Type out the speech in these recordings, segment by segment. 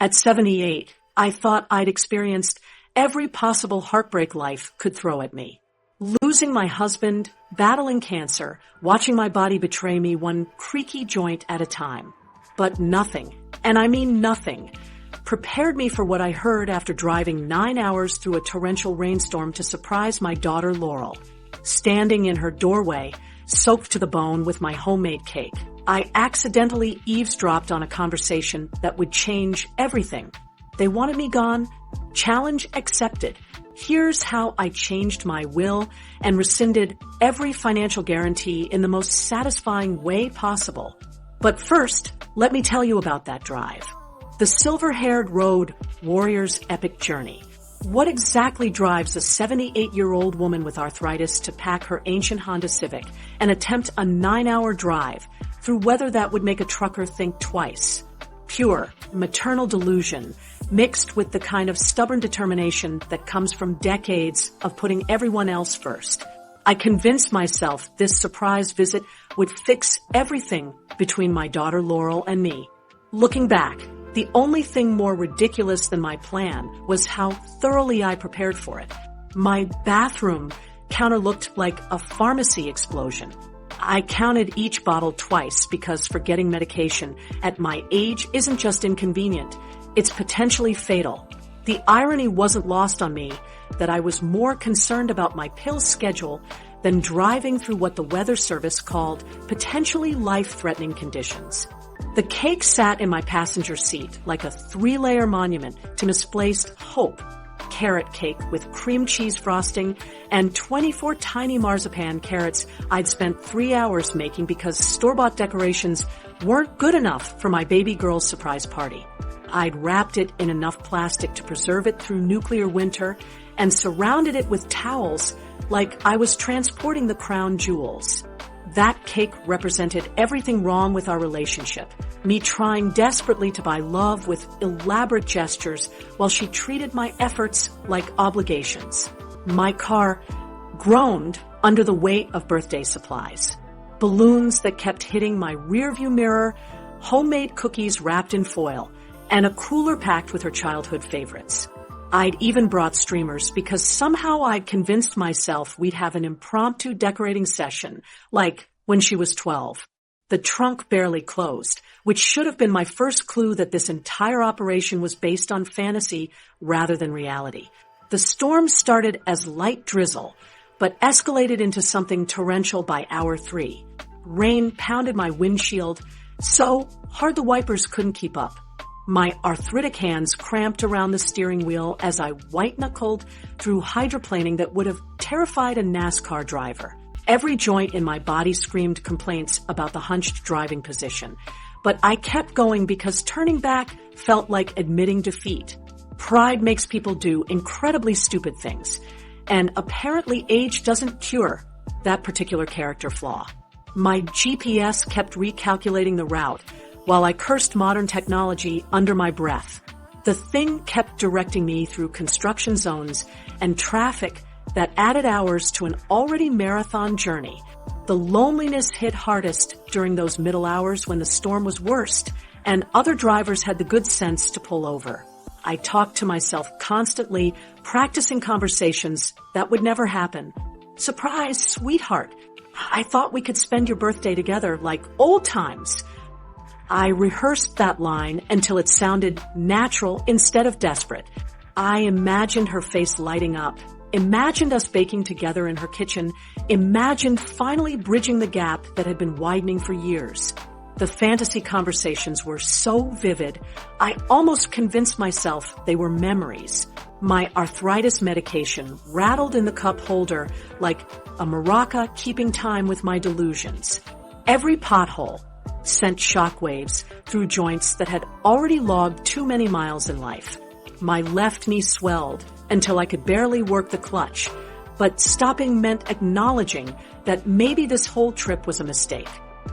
At 78, I thought I'd experienced every possible heartbreak life could throw at me. Losing my husband, battling cancer, watching my body betray me one creaky joint at a time. But nothing, and I mean nothing, prepared me for what I heard after driving 9 hours through a torrential rainstorm to surprise my daughter Laurel. Standing in her doorway, soaked to the bone with my homemade cake, I accidentally eavesdropped on a conversation that would change everything. They wanted me gone? Challenge accepted. Here's how I changed my will and rescinded every financial guarantee in the most satisfying way possible. But first, let me tell you about that drive. The silver-haired road warrior's epic journey. What exactly drives a 78-year-old woman with arthritis to pack her ancient Honda Civic and attempt a 9-hour drive through weather that would make a trucker think twice? Pure, maternal delusion, mixed with the kind of stubborn determination that comes from decades of putting everyone else first. I convinced myself this surprise visit would fix everything between my daughter Laurel and me. Looking back, the only thing more ridiculous than my plan was how thoroughly I prepared for it. My bathroom counter looked like a pharmacy explosion. I counted each bottle twice because forgetting medication at my age isn't just inconvenient, it's potentially fatal. The irony wasn't lost on me that I was more concerned about my pill schedule than driving through what the weather service called potentially life-threatening conditions. The cake sat in my passenger seat like a 3-layer monument to misplaced hope. Carrot cake with cream cheese frosting and 24 tiny marzipan carrots I'd spent 3 hours making because store-bought decorations weren't good enough for my baby girl's surprise party. I'd wrapped it in enough plastic to preserve it through nuclear winter and surrounded it with towels like I was transporting the crown jewels. That cake represented everything wrong with our relationship. Me trying desperately to buy love with elaborate gestures while she treated my efforts like obligations. My car groaned under the weight of birthday supplies. Balloons that kept hitting my rearview mirror, homemade cookies wrapped in foil, and a cooler packed with her childhood favorites. I'd even brought streamers because somehow I'd convinced myself we'd have an impromptu decorating session, like when she was 12. The trunk barely closed, which should have been my first clue that this entire operation was based on fantasy rather than reality. The storm started as light drizzle, but escalated into something torrential by hour 3. Rain pounded my windshield so hard the wipers couldn't keep up. My arthritic hands cramped around the steering wheel as I white-knuckled through hydroplaning that would have terrified a NASCAR driver. Every joint in my body screamed complaints about the hunched driving position, but I kept going because turning back felt like admitting defeat. Pride makes people do incredibly stupid things, and apparently age doesn't cure that particular character flaw. My GPS kept recalculating the route, while I cursed modern technology under my breath. The thing kept directing me through construction zones and traffic that added hours to an already marathon journey. The loneliness hit hardest during those middle hours when the storm was worst and other drivers had the good sense to pull over. I talked to myself constantly, practicing conversations that would never happen. Surprise, sweetheart. I thought we could spend your birthday together like old times. I rehearsed that line until it sounded natural instead of desperate. I imagined her face lighting up, imagined us baking together in her kitchen, imagined finally bridging the gap that had been widening for years. The fantasy conversations were so vivid, I almost convinced myself they were memories. My arthritis medication rattled in the cup holder like a maraca keeping time with my delusions. Every pothole sent shockwaves through joints that had already logged too many miles in life. My left knee swelled until I could barely work the clutch, but stopping meant acknowledging that maybe this whole trip was a mistake.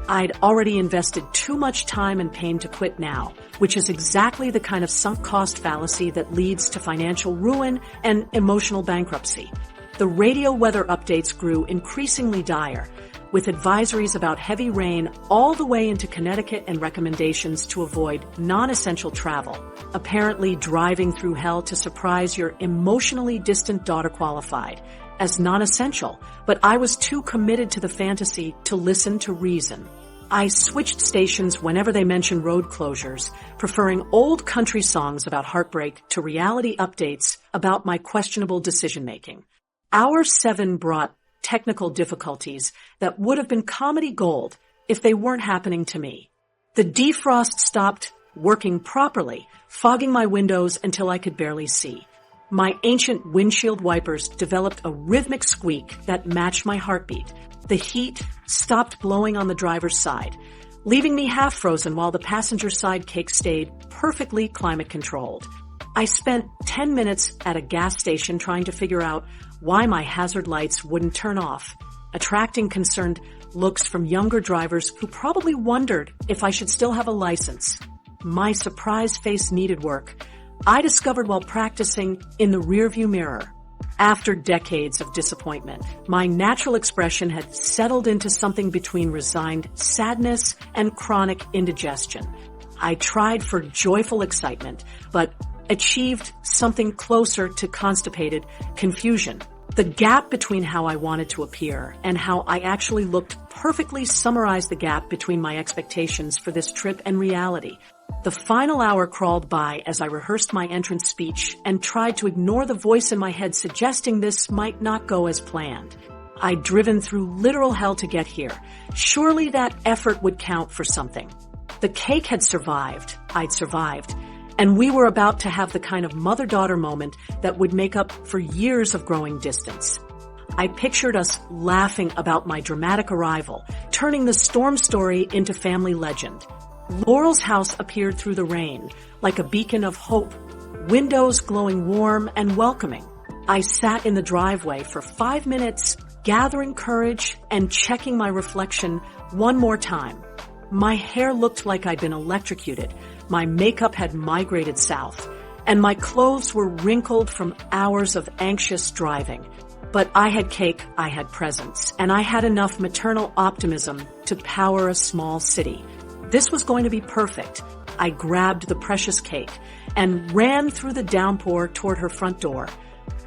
I'd already invested too much time and pain to quit now, which is exactly the kind of sunk cost fallacy that leads to financial ruin and emotional bankruptcy. The radio weather updates grew increasingly dire, with advisories about heavy rain all the way into Connecticut and recommendations to avoid non-essential travel. Apparently, driving through hell to surprise your emotionally distant daughter qualified as non-essential, but I was too committed to the fantasy to listen to reason. I switched stations whenever they mentioned road closures, preferring old country songs about heartbreak to reality updates about my questionable decision-making. Hour 7 brought technical difficulties that would have been comedy gold if they weren't happening to me. The defrost stopped working properly, fogging my windows until I could barely see. My ancient windshield wipers developed a rhythmic squeak that matched my heartbeat. The heat stopped blowing on the driver's side, leaving me half frozen while the passenger side cake stayed perfectly climate controlled. I spent 10 minutes at a gas station trying to figure out why my hazard lights wouldn't turn off, attracting concerned looks from younger drivers who probably wondered if I should still have a license. My surprise face needed work. I discovered while practicing in the rearview mirror. After decades of disappointment, my natural expression had settled into something between resigned sadness and chronic indigestion. I tried for joyful excitement, but achieved something closer to constipated confusion. The gap between how I wanted to appear and how I actually looked perfectly summarized the gap between my expectations for this trip and reality. The final hour crawled by as I rehearsed my entrance speech and tried to ignore the voice in my head suggesting this might not go as planned. I'd driven through literal hell to get here. Surely that effort would count for something. The cake had survived. I'd survived. And we were about to have the kind of mother-daughter moment that would make up for years of growing distance. I pictured us laughing about my dramatic arrival, turning the storm story into family legend. Laurel's house appeared through the rain, like a beacon of hope, windows glowing warm and welcoming. I sat in the driveway for 5 minutes, gathering courage and checking my reflection one more time. My hair looked like I'd been electrocuted, my makeup had migrated south, and my clothes were wrinkled from hours of anxious driving. But I had cake, I had presence, and I had enough maternal optimism to power a small city. This was going to be perfect. I grabbed the precious cake and ran through the downpour toward her front door,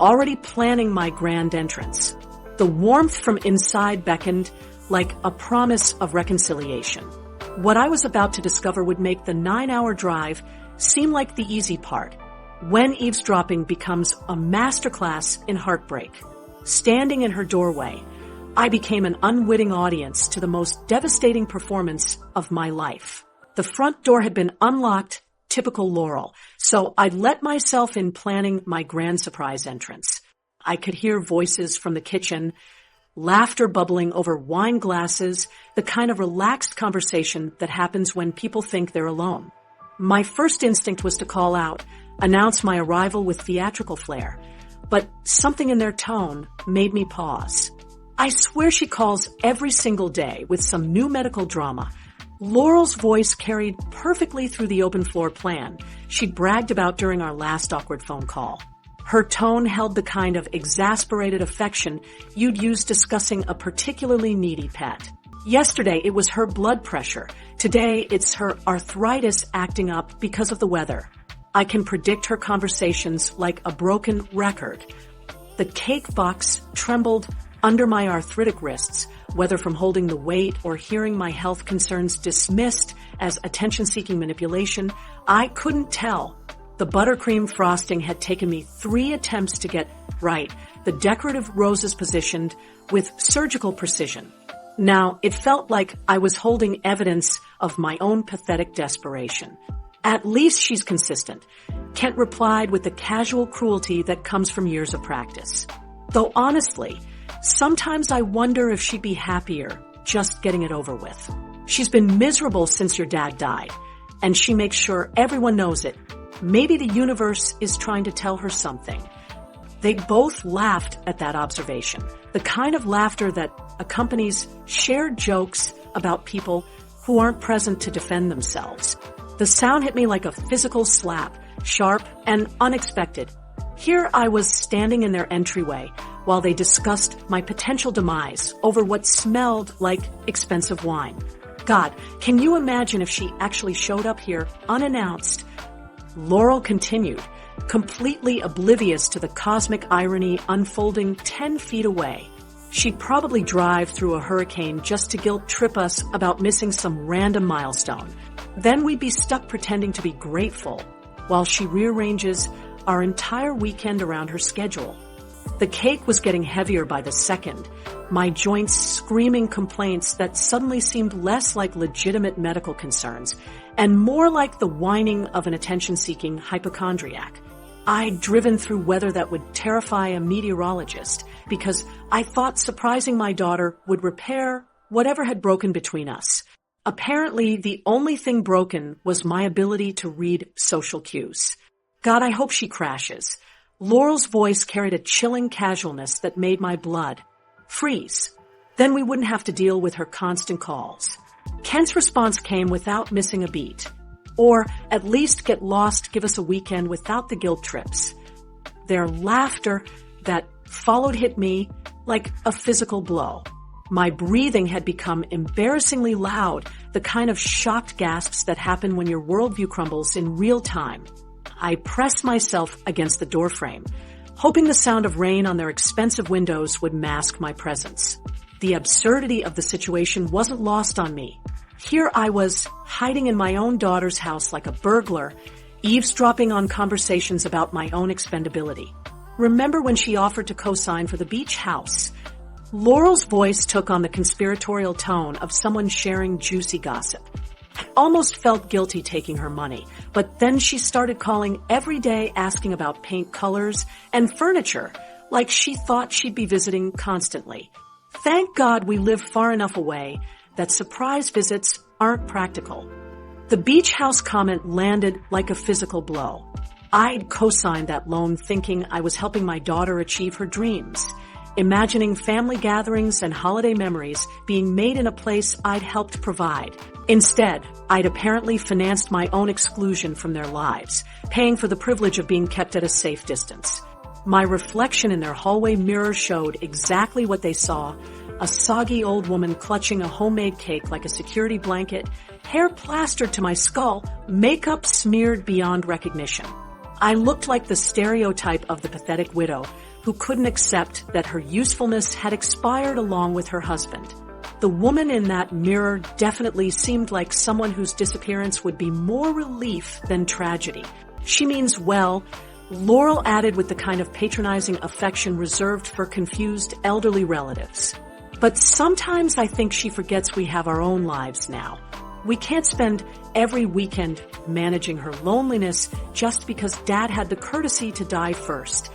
already planning my grand entrance. The warmth from inside beckoned like a promise of reconciliation. What I was about to discover would make the 9-hour drive seem like the easy part, when eavesdropping becomes a masterclass in heartbreak. Standing in her doorway, I became an unwitting audience to the most devastating performance of my life. The front door had been unlocked, typical Laurel, so I let myself in planning my grand surprise entrance. I could hear voices from the kitchen, laughter bubbling over wine glasses, the kind of relaxed conversation that happens when people think they're alone. My first instinct was to call out, announce my arrival with theatrical flair, but something in their tone made me pause. I swear she calls every single day with some new medical drama. Laurel's voice carried perfectly through the open floor plan she'd bragged about during our last awkward phone call. Her tone held the kind of exasperated affection you'd use discussing a particularly needy pet. Yesterday, it was her blood pressure. Today, it's her arthritis acting up because of the weather. I can predict her conversations like a broken record. The cake box trembled under my arthritic wrists, whether from holding the weight or hearing my health concerns dismissed as attention-seeking manipulation, I couldn't tell. The buttercream frosting had taken me 3 attempts to get right, the decorative roses positioned with surgical precision. Now, it felt like I was holding evidence of my own pathetic desperation. At least she's consistent, Kent replied with the casual cruelty that comes from years of practice. Though honestly, sometimes I wonder if she'd be happier just getting it over with. She's been miserable since your dad died, and she makes sure everyone knows it. Maybe the universe is trying to tell her something. They both laughed at that observation, the kind of laughter that accompanies shared jokes about people who aren't present to defend themselves. The sound hit me like a physical slap, sharp and unexpected. Here I was standing in their entryway, while they discussed my potential demise over what smelled like expensive wine. God, can you imagine if she actually showed up here unannounced? Laurel continued, completely oblivious to the cosmic irony unfolding 10 feet away. She'd probably drive through a hurricane just to guilt-trip us about missing some random milestone. Then we'd be stuck pretending to be grateful while she rearranges our entire weekend around her schedule. The cake was getting heavier by the second, my joints screaming complaints that suddenly seemed less like legitimate medical concerns and more like the whining of an attention-seeking hypochondriac. I'd driven through weather that would terrify a meteorologist because I thought surprising my daughter would repair whatever had broken between us. Apparently, the only thing broken was my ability to read social cues. God, I hope she crashes. Laurel's voice carried a chilling casualness that made my blood freeze. Then we wouldn't have to deal with her constant calls. Kent's response came without missing a beat. Or at least get lost, give us a weekend without the guilt trips. Their laughter that followed hit me like a physical blow. My breathing had become embarrassingly loud, the kind of shocked gasps that happen when your worldview crumbles in real time. I pressed myself against the doorframe, hoping the sound of rain on their expensive windows would mask my presence. The absurdity of the situation wasn't lost on me. Here I was, hiding in my own daughter's house like a burglar, eavesdropping on conversations about my own expendability. Remember when she offered to co-sign for the beach house? Laurel's voice took on the conspiratorial tone of someone sharing juicy gossip. I almost felt guilty taking her money, but then she started calling every day asking about paint colors and furniture, like she thought she'd be visiting constantly. Thank God we live far enough away that surprise visits aren't practical. The beach house comment landed like a physical blow. I'd co-signed that loan thinking I was helping my daughter achieve her dreams, imagining family gatherings and holiday memories being made in a place I'd helped provide. Instead, I'd apparently financed my own exclusion from their lives, paying for the privilege of being kept at a safe distance. My reflection in their hallway mirror showed exactly what they saw: a soggy old woman clutching a homemade cake like a security blanket, hair plastered to my skull, makeup smeared beyond recognition. I looked like the stereotype of the pathetic widow who couldn't accept that her usefulness had expired along with her husband. The woman in that mirror definitely seemed like someone whose disappearance would be more relief than tragedy. She means well, Laurel added with the kind of patronizing affection reserved for confused elderly relatives. But sometimes I think she forgets we have our own lives now. We can't spend every weekend managing her loneliness just because Dad had the courtesy to die first.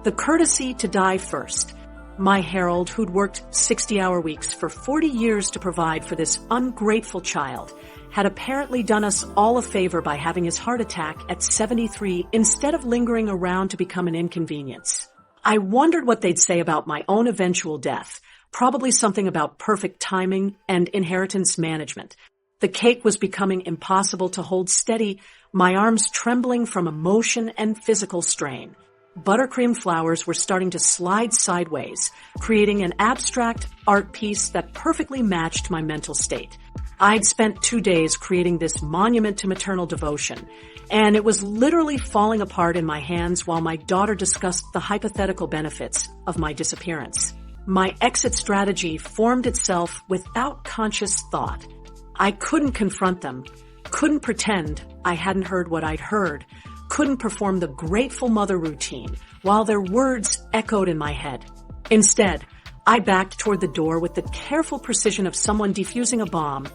The courtesy to die first. My Harold, who'd worked 60-hour weeks for 40 years to provide for this ungrateful child, had apparently done us all a favor by having his heart attack at 73 instead of lingering around to become an inconvenience. I wondered what they'd say about my own eventual death, probably something about perfect timing and inheritance management. The cake was becoming impossible to hold steady, my arms trembling from emotion and physical strain. Buttercream flowers were starting to slide sideways, creating an abstract art piece that perfectly matched my mental state. I'd spent 2 days creating this monument to maternal devotion, and it was literally falling apart in my hands while my daughter discussed the hypothetical benefits of my disappearance. My exit strategy formed itself without conscious thought. I couldn't confront them, couldn't pretend I hadn't heard what I'd heard, couldn't perform the grateful mother routine while their words echoed in my head. Instead, I backed toward the door with the careful precision of someone defusing a bomb,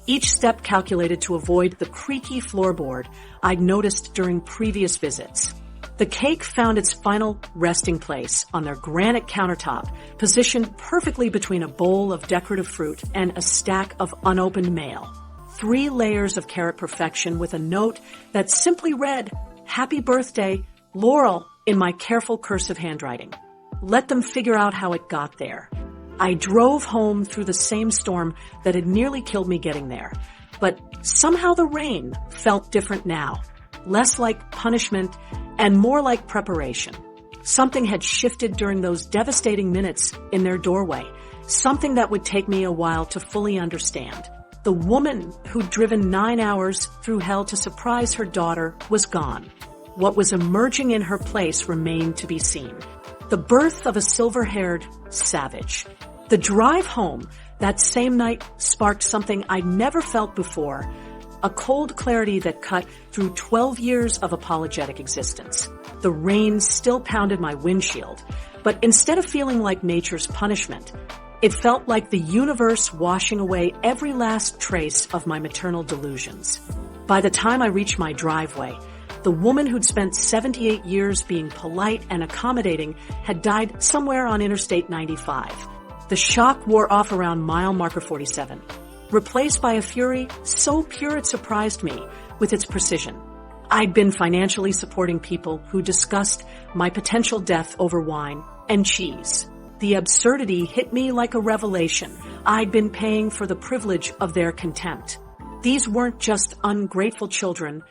each step calculated to avoid the creaky floorboard I'd noticed during previous visits. The cake found its final resting place on their granite countertop, positioned perfectly between a bowl of decorative fruit and a stack of unopened mail. 3 layers of carrot perfection with a note that simply read, "Happy birthday, Laurel," in my careful cursive handwriting. Let them figure out how it got there. I drove home through the same storm that had nearly killed me getting there. But somehow the rain felt different now, less like punishment and more like preparation. Something had shifted during those devastating minutes in their doorway, something that would take me a while to fully understand. The woman who'd driven 9 hours through hell to surprise her daughter was gone. What was emerging in her place remained to be seen. The birth of a silver-haired savage. The drive home that same night sparked something I'd never felt before, a cold clarity that cut through 12 years of apologetic existence. The rain still pounded my windshield, but instead of feeling like nature's punishment, it felt like the universe washing away every last trace of my maternal delusions. By the time I reached my driveway, the woman who'd spent 78 years being polite and accommodating had died somewhere on Interstate 95. The shock wore off around mile marker 47, replaced by a fury so pure it surprised me with its precision. I'd been financially supporting people who discussed my potential death over wine and cheese. The absurdity hit me like a revelation. I'd been paying for the privilege of their contempt. These weren't just ungrateful children.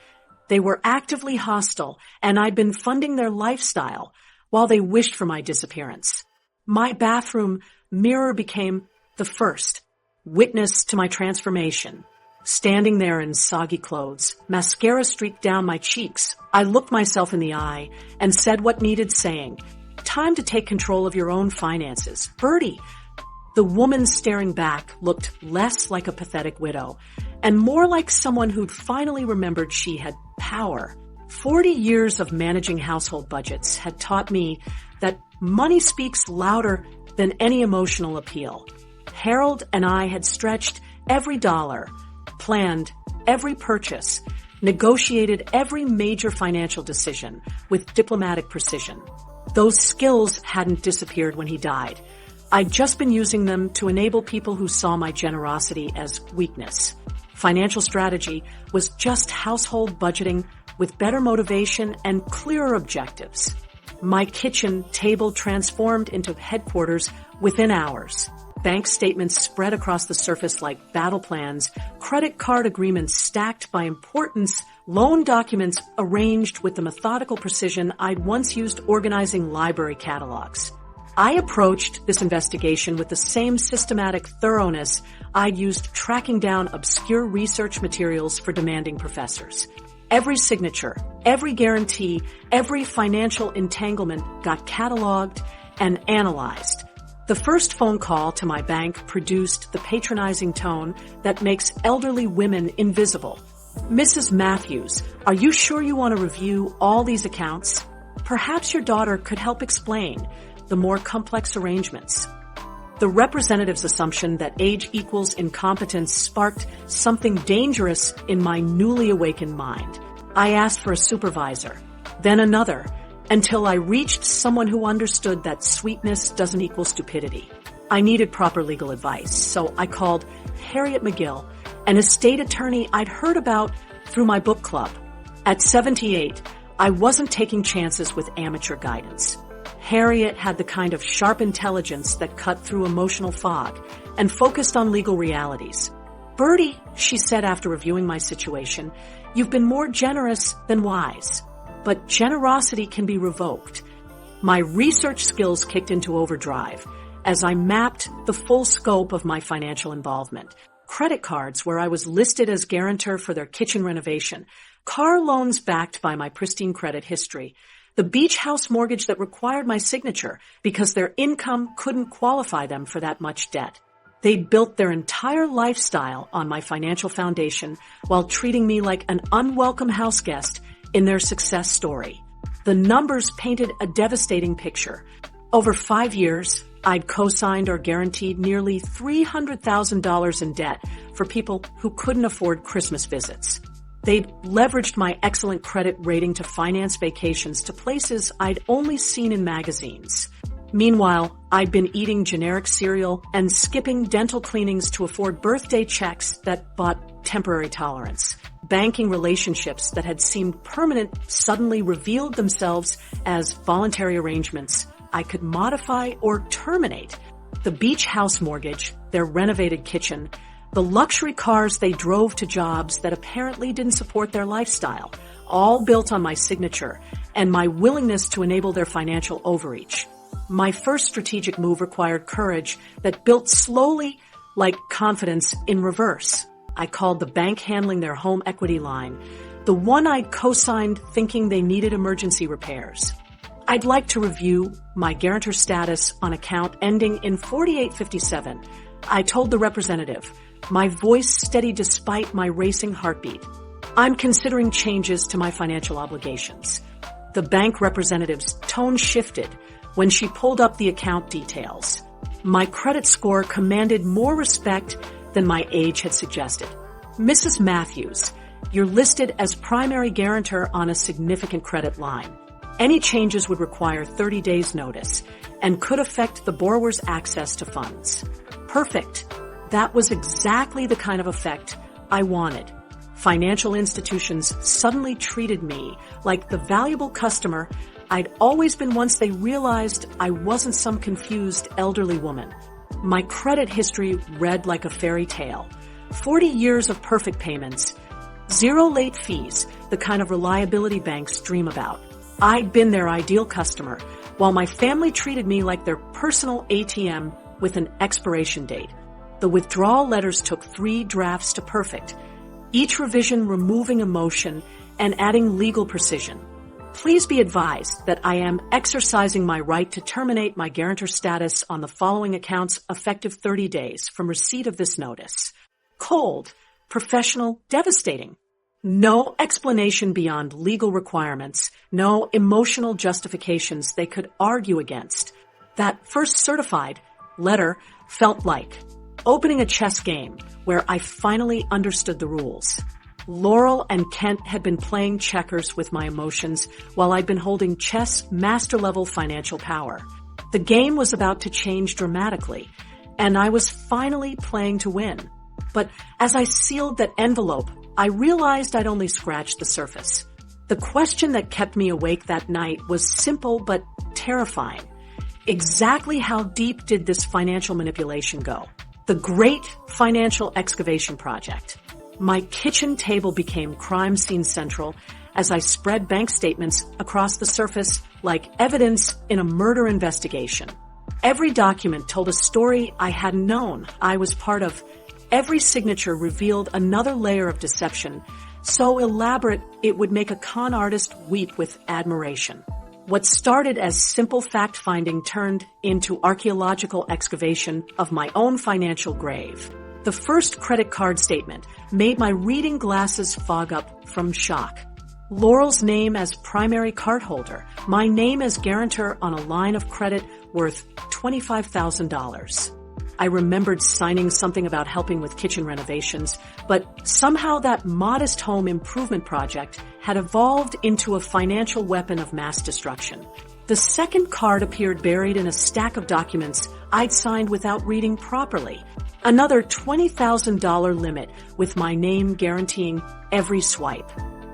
They were actively hostile, and I'd been funding their lifestyle while they wished for my disappearance. My bathroom mirror became the first witness to my transformation. Standing there in soggy clothes, mascara streaked down my cheeks, I looked myself in the eye and said what needed saying. Time to take control of your own finances. Bertie. The woman staring back looked less like a pathetic widow and more like someone who'd finally remembered she had power. 40 years of managing household budgets had taught me that money speaks louder than any emotional appeal. Harold and I had stretched every dollar, planned every purchase, negotiated every major financial decision with diplomatic precision. Those skills hadn't disappeared when he died. I'd just been using them to enable people who saw my generosity as weakness. Financial strategy was just household budgeting with better motivation and clearer objectives. My kitchen table transformed into headquarters within hours. Bank statements spread across the surface like battle plans, credit card agreements stacked by importance, loan documents arranged with the methodical precision I'd once used organizing library catalogs. I approached this investigation with the same systematic thoroughness I'd used tracking down obscure research materials for demanding professors. Every signature, every guarantee, every financial entanglement got cataloged and analyzed. The first phone call to my bank produced the patronizing tone that makes elderly women invisible. Mrs. Matthews, are you sure you want to review all these accounts? Perhaps your daughter could help explain the more complex arrangements. The representative's assumption that age equals incompetence sparked something dangerous in my newly awakened mind. I asked for a supervisor, then another, until I reached someone who understood that sweetness doesn't equal stupidity. I needed proper legal advice, so I called Harriet McGill, an estate attorney I'd heard about through my book club. At 78, I wasn't taking chances with amateur guidance. Harriet had the kind of sharp intelligence that cut through emotional fog and focused on legal realities. Bertie, she said after reviewing my situation, you've been more generous than wise. But generosity can be revoked. My research skills kicked into overdrive as I mapped the full scope of my financial involvement. Credit cards where I was listed as guarantor for their kitchen renovation, car loans backed by my pristine credit history, the beach house mortgage that required my signature because their income couldn't qualify them for that much debt. They'd built their entire lifestyle on my financial foundation while treating me like an unwelcome house guest in their success story. The numbers painted a devastating picture. Over 5 years, I'd co-signed or guaranteed nearly $300,000 in debt for people who couldn't afford Christmas visits. They'd leveraged my excellent credit rating to finance vacations to places I'd only seen in magazines. Meanwhile, I'd been eating generic cereal and skipping dental cleanings to afford birthday checks that bought temporary tolerance. Banking relationships that had seemed permanent suddenly revealed themselves as voluntary arrangements I could modify or terminate. The beach house mortgage, their renovated kitchen, the luxury cars they drove to jobs that apparently didn't support their lifestyle, all built on my signature and my willingness to enable their financial overreach. My first strategic move required courage that built slowly like confidence in reverse. I called the bank handling their home equity line, the one I'd co-signed thinking they needed emergency repairs. I'd like to review my guarantor status on account ending in 4857. I told the representative, my voice steady despite my racing heartbeat. I'm considering changes to my financial obligations. The bank representative's tone shifted when she pulled up the account details. My credit score commanded more respect than my age had suggested. Mrs. Matthews, you're listed as primary guarantor on a significant credit line. Any changes would require 30 days notice and could affect the borrower's access to funds. Perfect. That was exactly the kind of effect I wanted. Financial institutions suddenly treated me like the valuable customer I'd always been once they realized I wasn't some confused elderly woman. My credit history read like a fairy tale. 40 years of perfect payments, 0 late fees, the kind of reliability banks dream about. I'd been their ideal customer, while my family treated me like their personal ATM with an expiration date. The withdrawal letters took 3 drafts to perfect, each revision removing emotion and adding legal precision. Please be advised that I am exercising my right to terminate my guarantor status on the following accounts effective 30 days from receipt of this notice. Cold, professional, devastating. No explanation beyond legal requirements, no emotional justifications they could argue against. That first certified letter felt like opening a chess game where I finally understood the rules. Laurel and Kent had been playing checkers with my emotions while I'd been holding chess master-level financial power. The game was about to change dramatically, and I was finally playing to win. But as I sealed that envelope, I realized I'd only scratched the surface. The question that kept me awake that night was simple but terrifying. Exactly how deep did this financial manipulation go? The great financial excavation project. My kitchen table became crime scene central as I spread bank statements across the surface like evidence in a murder investigation. Every document told a story I hadn't known I was part of. Every signature revealed another layer of deception, so elaborate it would make a con artist weep with admiration. What started as simple fact-finding turned into archaeological excavation of my own financial grave. The first credit card statement made my reading glasses fog up from shock. Laurel's name as primary cardholder, my name as guarantor on a line of credit worth $25,000. I remembered signing something about helping with kitchen renovations, but somehow that modest home improvement project had evolved into a financial weapon of mass destruction. The second card appeared buried in a stack of documents I'd signed without reading properly. Another $20,000 limit with my name guaranteeing every swipe.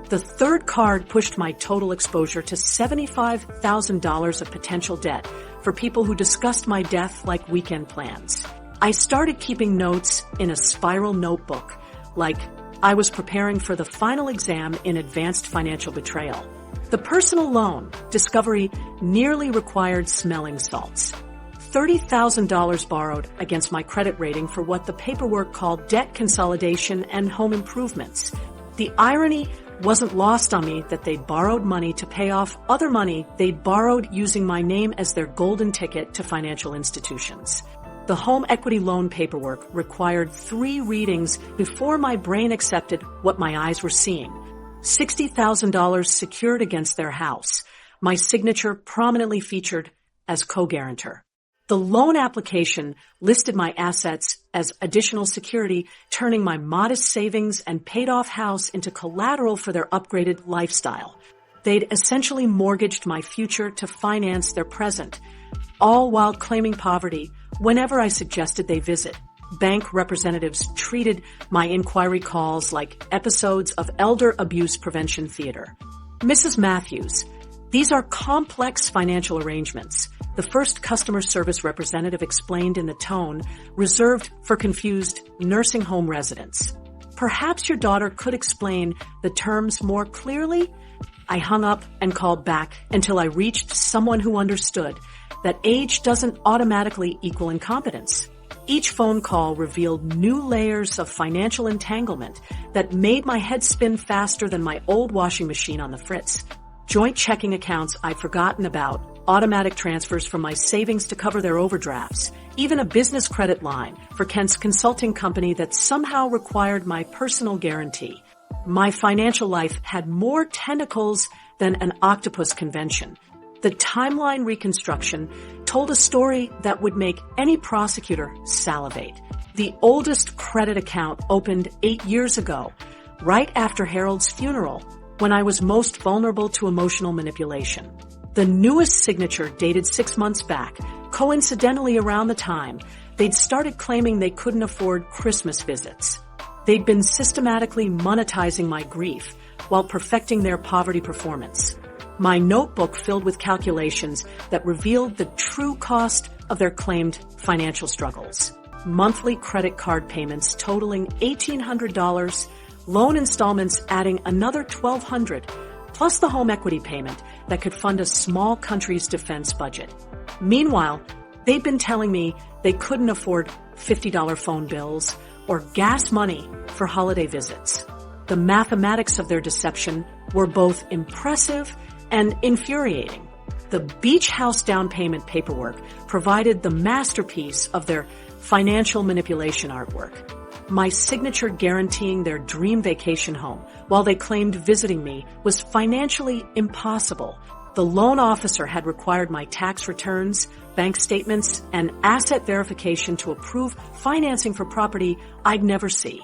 The third card pushed my total exposure to $75,000 of potential debt for people who discussed my death like weekend plans. I started keeping notes in a spiral notebook, like I was preparing for the final exam in advanced financial betrayal. The personal loan discovery nearly required smelling salts. $30,000 borrowed against my credit rating for what the paperwork called debt consolidation and home improvements. The irony wasn't lost on me that they'd borrowed money to pay off other money they'd borrowed using my name as their golden ticket to financial institutions. The home equity loan paperwork required 3 readings before my brain accepted what my eyes were seeing. $60,000 secured against their house, my signature prominently featured as co-guarantor. The loan application listed my assets as additional security, turning my modest savings and paid-off house into collateral for their upgraded lifestyle. They'd essentially mortgaged my future to finance their present, all while claiming poverty whenever I suggested they visit. Bank representatives treated my inquiry calls like episodes of elder abuse prevention theater. Mrs. Matthews, these are complex financial arrangements, the first customer service representative explained in the tone reserved for confused nursing home residents. Perhaps your daughter could explain the terms more clearly? I hung up and called back until I reached someone who understood that age doesn't automatically equal incompetence. Each phone call revealed new layers of financial entanglement that made my head spin faster than my old washing machine on the fritz. Joint checking accounts I'd forgotten about, automatic transfers from my savings to cover their overdrafts, even a business credit line for Kent's consulting company that somehow required my personal guarantee. My financial life had more tentacles than an octopus convention. The timeline reconstruction told a story that would make any prosecutor salivate. The oldest credit account opened 8 years ago, right after Harold's funeral, when I was most vulnerable to emotional manipulation. The newest signature dated 6 months back, coincidentally around the time they'd started claiming they couldn't afford Christmas visits. They'd been systematically monetizing my grief while perfecting their poverty performance. My notebook filled with calculations that revealed the true cost of their claimed financial struggles. Monthly credit card payments totaling $1,800, loan installments adding another $1,200, plus the home equity payment that could fund a small country's defense budget. Meanwhile, they'd been telling me they couldn't afford $50 phone bills or gas money for holiday visits. The mathematics of their deception were both impressive and infuriating. The beach house down payment paperwork provided the masterpiece of their financial manipulation artwork. My signature guaranteeing their dream vacation home while they claimed visiting me was financially impossible. The loan officer had required my tax returns, bank statements, and asset verification to approve financing for property I'd never see.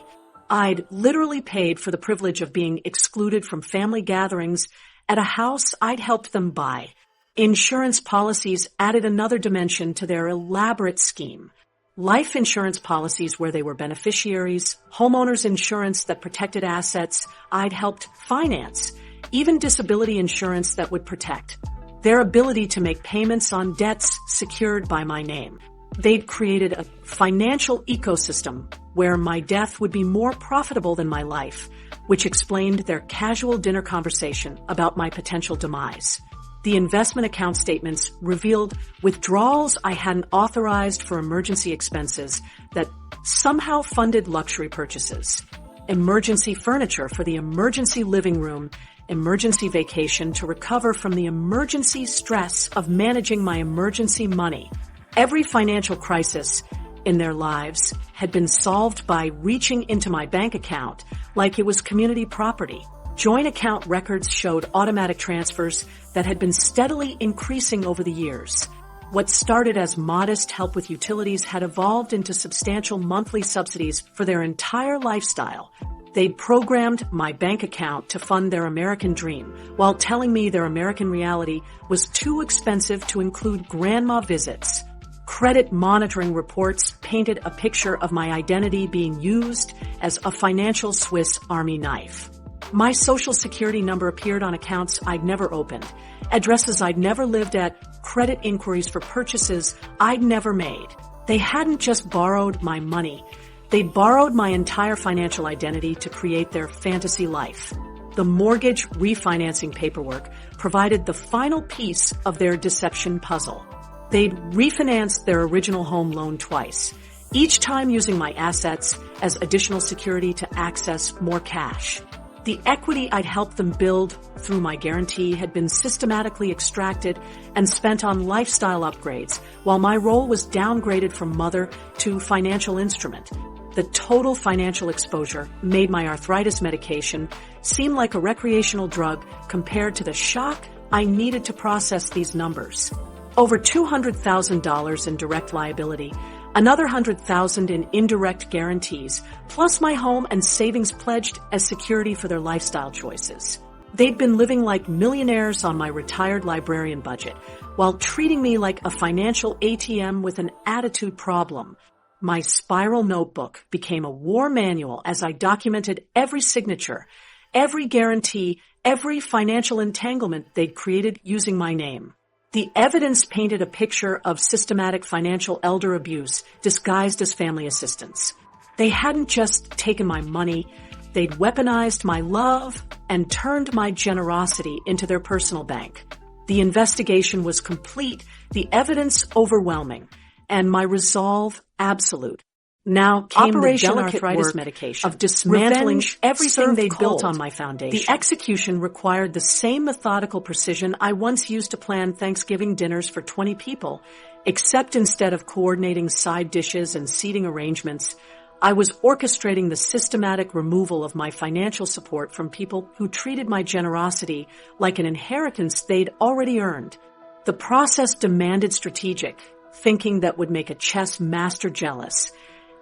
I'd literally paid for the privilege of being excluded from family gatherings at a house I'd helped them buy. Insurance policies added another dimension to their elaborate scheme. Life insurance policies where they were beneficiaries, homeowners insurance that protected assets I'd helped finance, even disability insurance that would protect. Their ability to make payments on debts secured by my name. They'd created a financial ecosystem where my death would be more profitable than my life, which explained their casual dinner conversation about my potential demise. The investment account statements revealed withdrawals I hadn't authorized for emergency expenses that somehow funded luxury purchases. Emergency furniture for the emergency living room, emergency vacation to recover from the emergency stress of managing my emergency money. Every financial crisis in their lives had been solved by reaching into my bank account like it was community property. Joint account records showed automatic transfers that had been steadily increasing over the years. What started as modest help with utilities had evolved into substantial monthly subsidies for their entire lifestyle. They'd programmed my bank account to fund their American dream, while telling me their American reality was too expensive to include grandma visits. Credit monitoring reports painted a picture of my identity being used as a financial Swiss Army knife. My social security number appeared on accounts I'd never opened, addresses I'd never lived at, credit inquiries for purchases I'd never made. They hadn't just borrowed my money. They'd borrowed my entire financial identity to create their fantasy life. The mortgage refinancing paperwork provided the final piece of their deception puzzle. They'd refinanced their original home loan twice, each time using my assets as additional security to access more cash. The equity I'd helped them build through my guarantee had been systematically extracted and spent on lifestyle upgrades, while my role was downgraded from mother to financial instrument. The total financial exposure made my arthritis medication seem like a recreational drug compared to the shock I needed to process these numbers. Over $200,000 in direct liability, another $100,000 in indirect guarantees, plus my home and savings pledged as security for their lifestyle choices. They'd been living like millionaires on my retired librarian budget, while treating me like a financial ATM with an attitude problem. My spiral notebook became a war manual as I documented every signature, every guarantee, every financial entanglement they'd created using my name. The evidence painted a picture of systematic financial elder abuse disguised as family assistance. They hadn't just taken my money, they'd weaponized my love and turned my generosity into their personal bank. The investigation was complete, the evidence overwhelming, and my resolve absolute. Now came Operation the delicate Arthritis work medication. of dismantling Revenge everything they served built cold. on my foundation. The Execution required the same methodical precision I once used to plan Thanksgiving dinners for 20 people, except instead of coordinating side dishes and seating arrangements, I was orchestrating the systematic removal of my financial support from people who treated my generosity like an inheritance they'd already earned. The process demanded strategic thinking that would make a chess master jealous,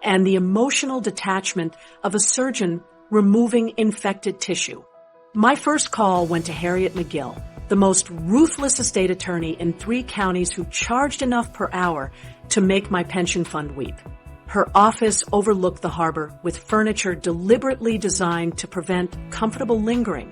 and the emotional detachment of a surgeon removing infected tissue. My first call went to Harriet McGill, the most ruthless estate attorney in 3 counties who charged enough per hour to make my pension fund weep. Her office overlooked the harbor with furniture deliberately designed to prevent comfortable lingering,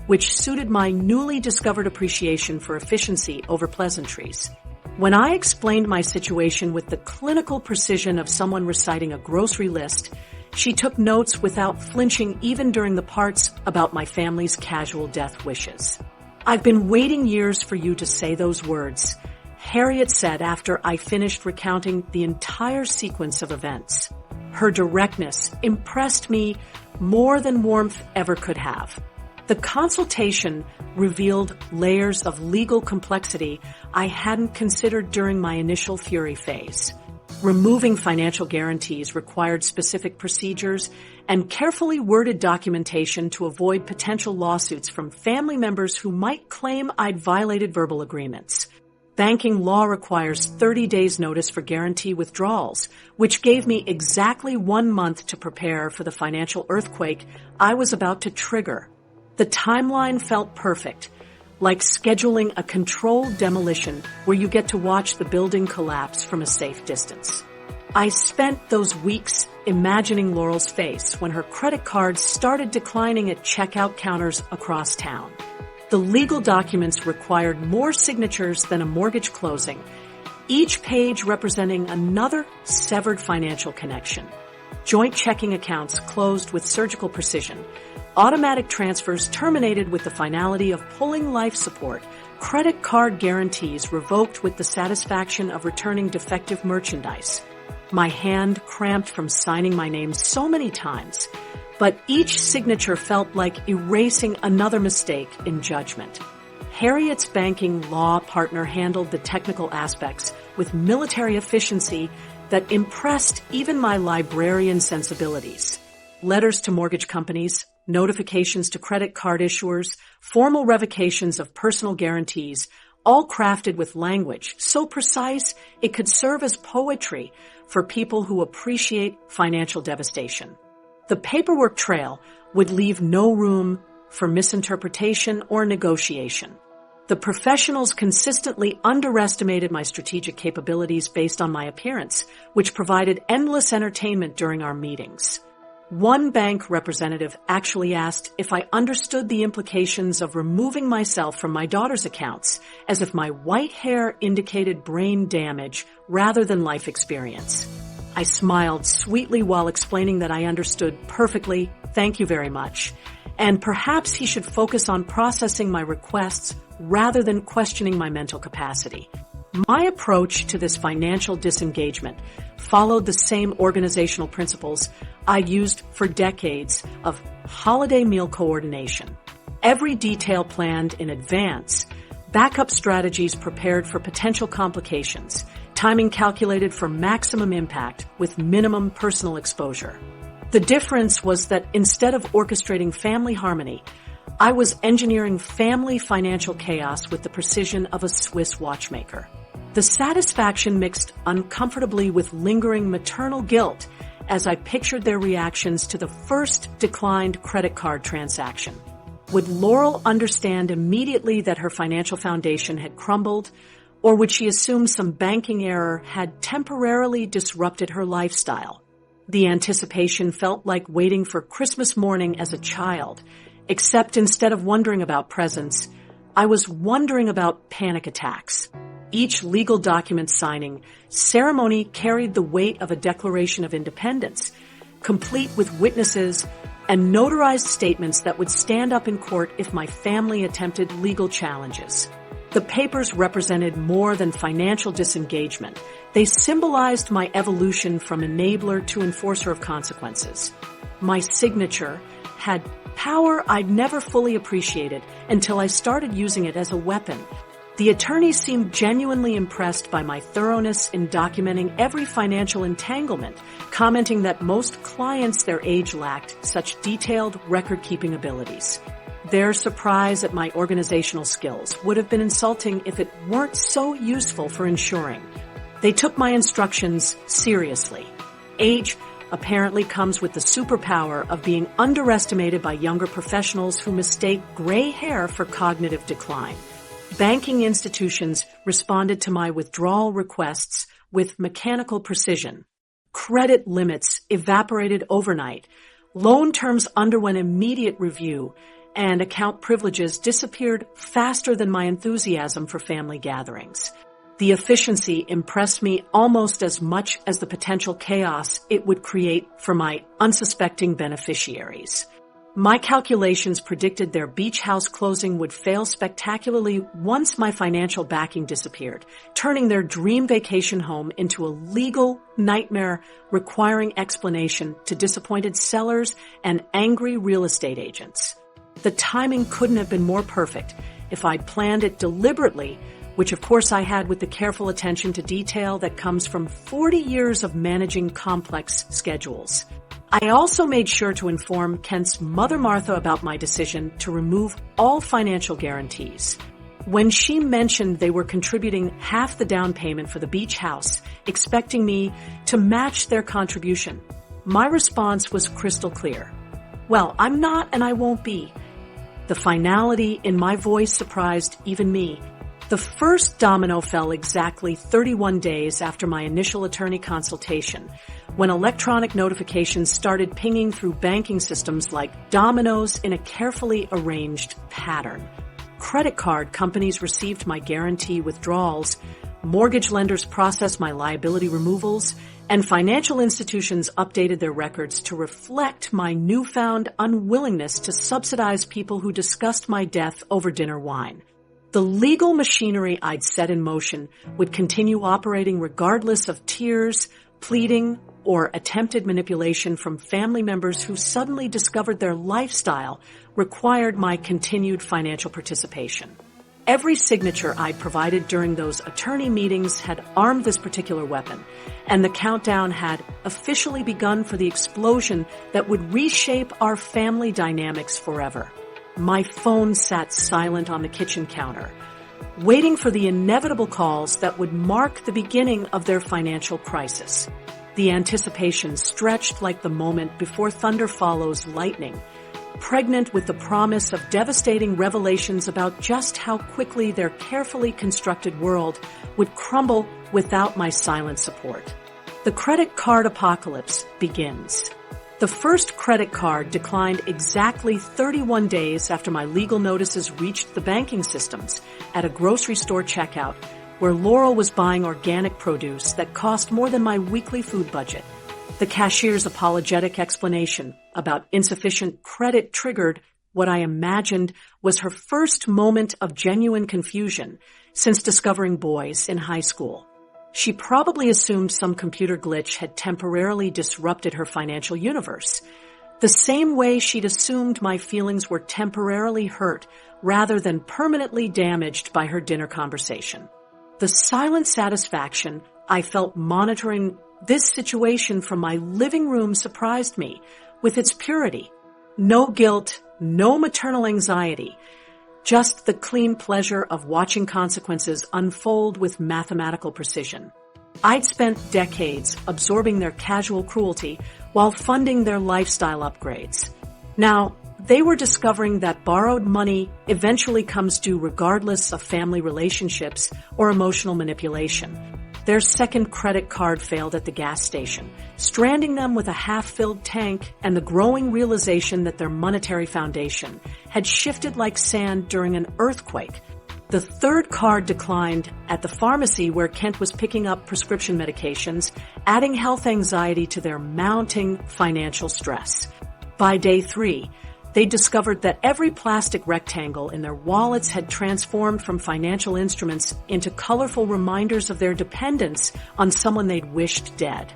which suited my newly discovered appreciation for efficiency over pleasantries. When I explained my situation with the clinical precision of someone reciting a grocery list, she took notes without flinching even during the parts about my family's casual death wishes. "I've been waiting years for you to say those words," Harriet said after I finished recounting the entire sequence of events. Her directness impressed me more than warmth ever could have. The consultation revealed layers of legal complexity I hadn't considered during my initial fury phase. Removing financial guarantees required specific procedures and carefully worded documentation to avoid potential lawsuits from family members who might claim I'd violated verbal agreements. Banking law requires 30 days notice for guarantee withdrawals, which gave me exactly 1 month to prepare for the financial earthquake I was about to trigger. The timeline felt perfect, like scheduling a controlled demolition where you get to watch the building collapse from a safe distance. I spent those weeks imagining Laurel's face when her credit cards started declining at checkout counters across town. The legal documents required more signatures than a mortgage closing, each page representing another severed financial connection. Joint checking accounts closed with surgical precision, automatic transfers terminated with the finality of pulling life support, credit card guarantees revoked with the satisfaction of returning defective merchandise. My hand cramped from signing my name so many times, but each signature felt like erasing another mistake in judgment. Harriet's banking law partner handled the technical aspects with military efficiency that impressed even my librarian sensibilities. Letters to mortgage companies, notifications to credit card issuers, formal revocations of personal guarantees, all crafted with language so precise it could serve as poetry for people who appreciate financial devastation. The paperwork trail would leave no room for misinterpretation or negotiation. The professionals consistently underestimated my strategic capabilities based on my appearance, which provided endless entertainment during our meetings. One bank representative actually asked if I understood the implications of removing myself from my daughter's accounts, as if my white hair indicated brain damage rather than life experience. I smiled sweetly while explaining that I understood perfectly, thank you very much, and perhaps he should focus on processing my requests rather than questioning my mental capacity. My approach to this financial disengagement followed the same organizational principles I'd used for decades of holiday meal coordination. Every detail planned in advance, backup strategies prepared for potential complications, timing calculated for maximum impact with minimum personal exposure. The difference was that instead of orchestrating family harmony, I was engineering family financial chaos with the precision of a Swiss watchmaker. The satisfaction mixed uncomfortably with lingering maternal guilt as I pictured their reactions to the first declined credit card transaction. Would Laurel understand immediately that her financial foundation had crumbled, or would she assume some banking error had temporarily disrupted her lifestyle? The anticipation felt like waiting for Christmas morning as a child, except instead of wondering about presents, I was wondering about panic attacks. Each legal document signing ceremony carried the weight of a Declaration of Independence, complete with witnesses, and notarized statements that would stand up in court if my family attempted legal challenges. The papers represented more than financial disengagement. They symbolized my evolution from enabler to enforcer of consequences. My signature had power I'd never fully appreciated until I started using it as a weapon. The attorneys seemed genuinely impressed by my thoroughness in documenting every financial entanglement, commenting that most clients their age lacked such detailed record-keeping abilities. Their surprise at my organizational skills would have been insulting if it weren't so useful for insuring. They took my instructions seriously. Age apparently comes with the superpower of being underestimated by younger professionals who mistake gray hair for cognitive decline. Banking institutions responded to my withdrawal requests with mechanical precision. Credit limits evaporated overnight. Loan terms underwent immediate review, and account privileges disappeared faster than my enthusiasm for family gatherings. The efficiency impressed me almost as much as the potential chaos it would create for my unsuspecting beneficiaries. My calculations predicted their beach house closing would fail spectacularly once my financial backing disappeared, turning their dream vacation home into a legal nightmare requiring explanation to disappointed sellers and angry real estate agents. The timing couldn't have been more perfect if I'd planned it deliberately, which of course I had with the careful attention to detail that comes from 40 years of managing complex schedules. I also made sure to inform Kent's mother Martha about my decision to remove all financial guarantees. When she mentioned they were contributing half the down payment for the beach house, expecting me to match their contribution, my response was crystal clear. Well, I'm not and I won't be. The finality in my voice surprised even me. The first domino fell exactly 31 days after my initial attorney consultation, when electronic notifications started pinging through banking systems like dominoes in a carefully arranged pattern. Credit card companies received my guarantee withdrawals, mortgage lenders processed my liability removals, and financial institutions updated their records to reflect my newfound unwillingness to subsidize people who discussed my death over dinner wine. The legal machinery I'd set in motion would continue operating regardless of tears, pleading, or attempted manipulation from family members who suddenly discovered their lifestyle required my continued financial participation. Every signature I'd provided during those attorney meetings had armed this particular weapon, and the countdown had officially begun for the explosion that would reshape our family dynamics forever. My phone sat silent on the kitchen counter, waiting for the inevitable calls that would mark the beginning of their financial crisis. The anticipation stretched like the moment before thunder follows lightning, pregnant with the promise of devastating revelations about just how quickly their carefully constructed world would crumble without my silent support. The credit card apocalypse begins. The first credit card declined exactly 31 days after my legal notices reached the banking systems at a grocery store checkout where Laurel was buying organic produce that cost more than my weekly food budget. The cashier's apologetic explanation about insufficient credit triggered what I imagined was her first moment of genuine confusion since discovering boys in high school. She probably assumed some computer glitch had temporarily disrupted her financial universe, the same way she'd assumed my feelings were temporarily hurt rather than permanently damaged by her dinner conversation. The silent satisfaction I felt monitoring this situation from my living room surprised me with its purity. No guilt, no maternal anxiety, just the clean pleasure of watching consequences unfold with mathematical precision. I'd spent decades absorbing their casual cruelty while funding their lifestyle upgrades. Now, they were discovering that borrowed money eventually comes due regardless of family relationships or emotional manipulation. Their second credit card failed at the gas station, stranding them with a half-filled tank and the growing realization that their monetary foundation had shifted like sand during an earthquake. The third card declined at the pharmacy where Kent was picking up prescription medications, adding health anxiety to their mounting financial stress. By day 3, they discovered that every plastic rectangle in their wallets had transformed from financial instruments into colorful reminders of their dependence on someone they'd wished dead.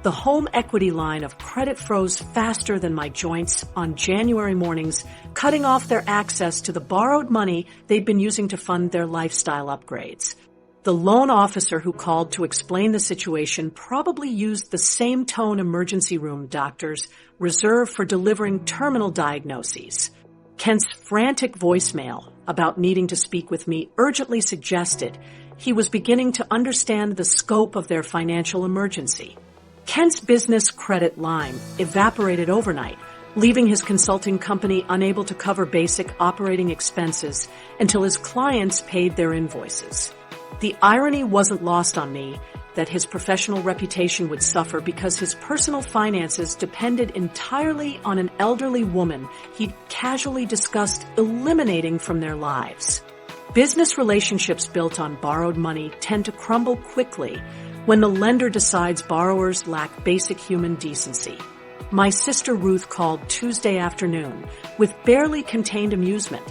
The home equity line of credit froze faster than my joints on January mornings, cutting off their access to the borrowed money they'd been using to fund their lifestyle upgrades. The loan officer who called to explain the situation probably used the same tone emergency room doctors reserve for delivering terminal diagnoses. Kent's frantic voicemail about needing to speak with me urgently suggested he was beginning to understand the scope of their financial emergency. Kent's business credit line evaporated overnight, leaving his consulting company unable to cover basic operating expenses until his clients paid their invoices. The irony wasn't lost on me that his professional reputation would suffer because his personal finances depended entirely on an elderly woman he'd casually discussed eliminating from their lives. Business relationships built on borrowed money tend to crumble quickly when the lender decides borrowers lack basic human decency. My sister Ruth called Tuesday afternoon with barely contained amusement,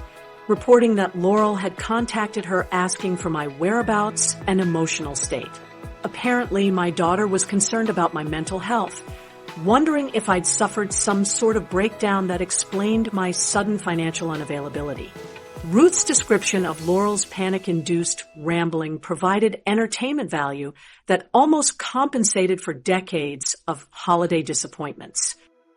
reporting that Laurel had contacted her asking for my whereabouts and emotional state. Apparently, my daughter was concerned about my mental health, wondering if I'd suffered some sort of breakdown that explained my sudden financial unavailability. Ruth's description of Laurel's panic-induced rambling provided entertainment value that almost compensated for decades of holiday disappointments.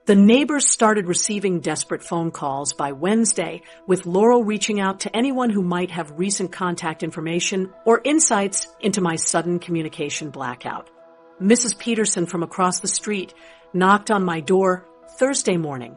The neighbors started receiving desperate phone calls by Wednesday, with Laurel reaching out to anyone who might have recent contact information or insights into my sudden communication blackout. Mrs. Peterson from across the street knocked on my door Thursday morning,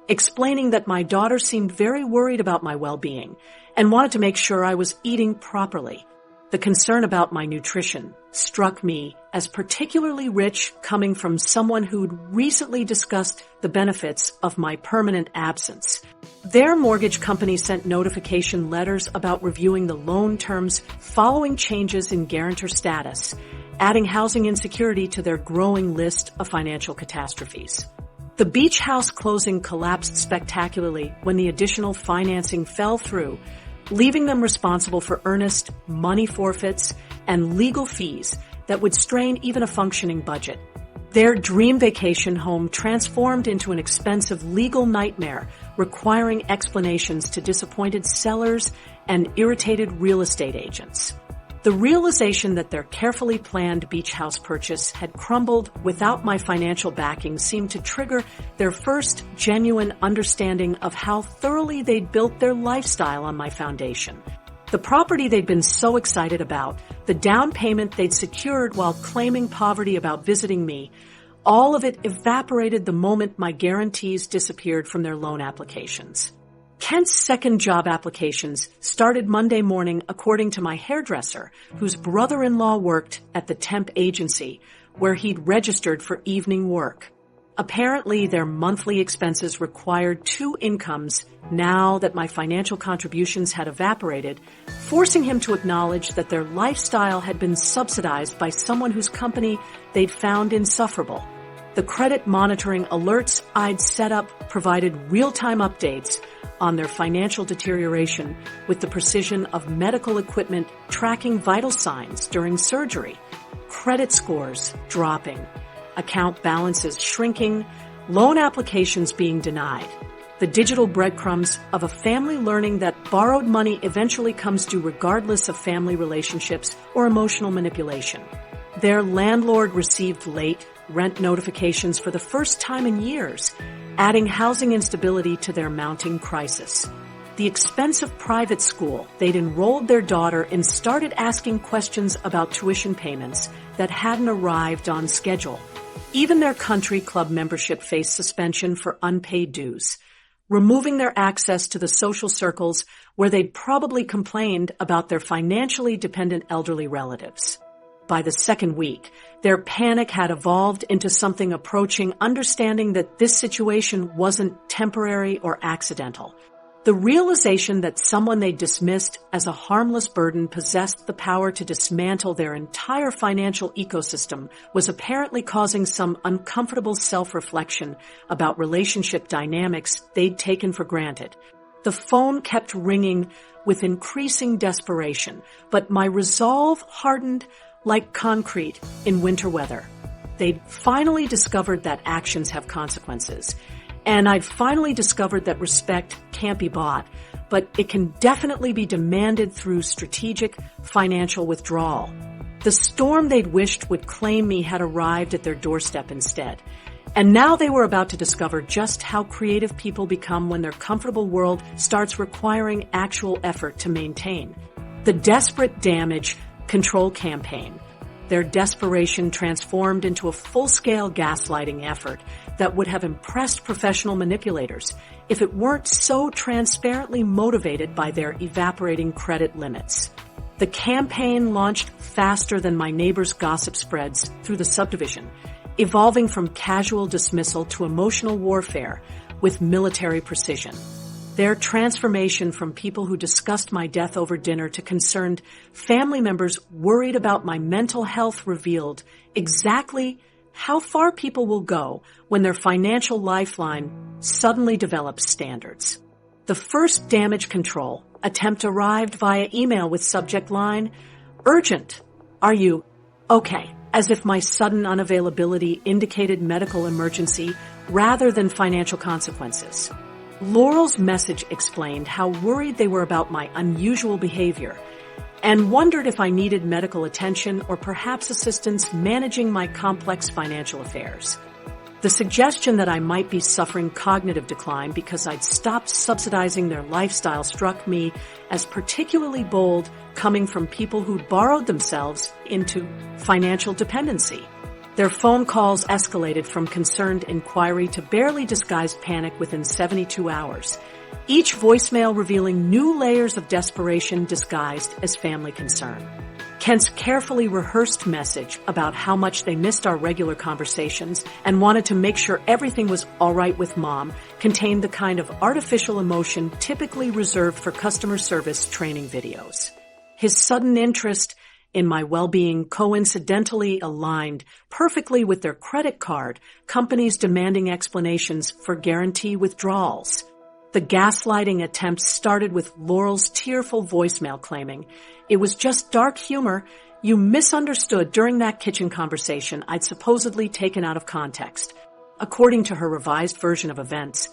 explaining that my daughter seemed very worried about my well-being and wanted to make sure I was eating properly. The concern about my nutrition struck me as particularly rich coming from someone who'd recently discussed the benefits of my permanent absence. Their mortgage company sent notification letters about reviewing the loan terms following changes in guarantor status, adding housing insecurity to their growing list of financial catastrophes. The beach house closing collapsed spectacularly when the additional financing fell through, leaving them responsible for earnest money forfeits and legal fees that would strain even a functioning budget. Their dream vacation home transformed into an expensive legal nightmare, requiring explanations to disappointed sellers and irritated real estate agents. The realization that their carefully planned beach house purchase had crumbled without my financial backing seemed to trigger their first genuine understanding of how thoroughly they'd built their lifestyle on my foundation. The property they'd been so excited about, the down payment they'd secured while claiming poverty about visiting me, all of it evaporated the moment my guarantees disappeared from their loan applications. Kent's second job applications started Monday morning according to my hairdresser, whose brother-in-law worked at the temp agency, where he'd registered for evening work. Apparently, their monthly expenses required 2 incomes now that my financial contributions had evaporated, forcing him to acknowledge that their lifestyle had been subsidized by someone whose company they'd found insufferable. The credit monitoring alerts I'd set up provided real-time updates on their financial deterioration with the precision of medical equipment tracking vital signs during surgery, credit scores dropping, account balances shrinking, loan applications being denied. The digital breadcrumbs of a family learning that borrowed money eventually comes due regardless of family relationships or emotional manipulation. Their landlord received late rent notifications for the first time in years, adding housing instability to their mounting crisis. The expensive private school they'd enrolled their daughter in started asking questions about tuition payments that hadn't arrived on schedule. Even their country club membership faced suspension for unpaid dues, removing their access to the social circles where they'd probably complained about their financially dependent elderly relatives. By the second week, their panic had evolved into something approaching understanding that this situation wasn't temporary or accidental. The realization that someone they dismissed as a harmless burden possessed the power to dismantle their entire financial ecosystem was apparently causing some uncomfortable self-reflection about relationship dynamics they'd taken for granted. The phone kept ringing with increasing desperation, but my resolve hardened like concrete in winter weather. They'd finally discovered that actions have consequences. And I'd finally discovered that respect can't be bought, but it can definitely be demanded through strategic financial withdrawal. The storm they'd wished would claim me had arrived at their doorstep instead. And now they were about to discover just how creative people become when their comfortable world starts requiring actual effort to maintain. The desperate damage control campaign. Their desperation transformed into a full-scale gaslighting effort that would have impressed professional manipulators if it weren't so transparently motivated by their evaporating credit limits. The campaign launched faster than my neighbor's gossip spreads through the subdivision, evolving from casual dismissal to emotional warfare with military precision. Their transformation from people who discussed my death over dinner to concerned family members worried about my mental health revealed exactly how far people will go when their financial lifeline suddenly develops standards. The first damage control attempt arrived via email with subject line, "Urgent. Are you okay?" As if my sudden unavailability indicated medical emergency rather than financial consequences. Laurel's message explained how worried they were about my unusual behavior and wondered if I needed medical attention or perhaps assistance managing my complex financial affairs. The suggestion that I might be suffering cognitive decline because I'd stopped subsidizing their lifestyle struck me as particularly bold, coming from people who'd borrowed themselves into financial dependency. Their phone calls escalated from concerned inquiry to barely disguised panic within 72 hours, each voicemail revealing new layers of desperation disguised as family concern. Kent's carefully rehearsed message about how much they missed our regular conversations and wanted to make sure everything was all right with Mom contained the kind of artificial emotion typically reserved for customer service training videos. His sudden interest in my well-being coincidentally aligned perfectly with their credit card companies demanding explanations for guarantee withdrawals. The gaslighting attempt started with Laurel's tearful voicemail claiming, "It was just dark humor. You misunderstood during that kitchen conversation I'd supposedly taken out of context." According to her revised version of events,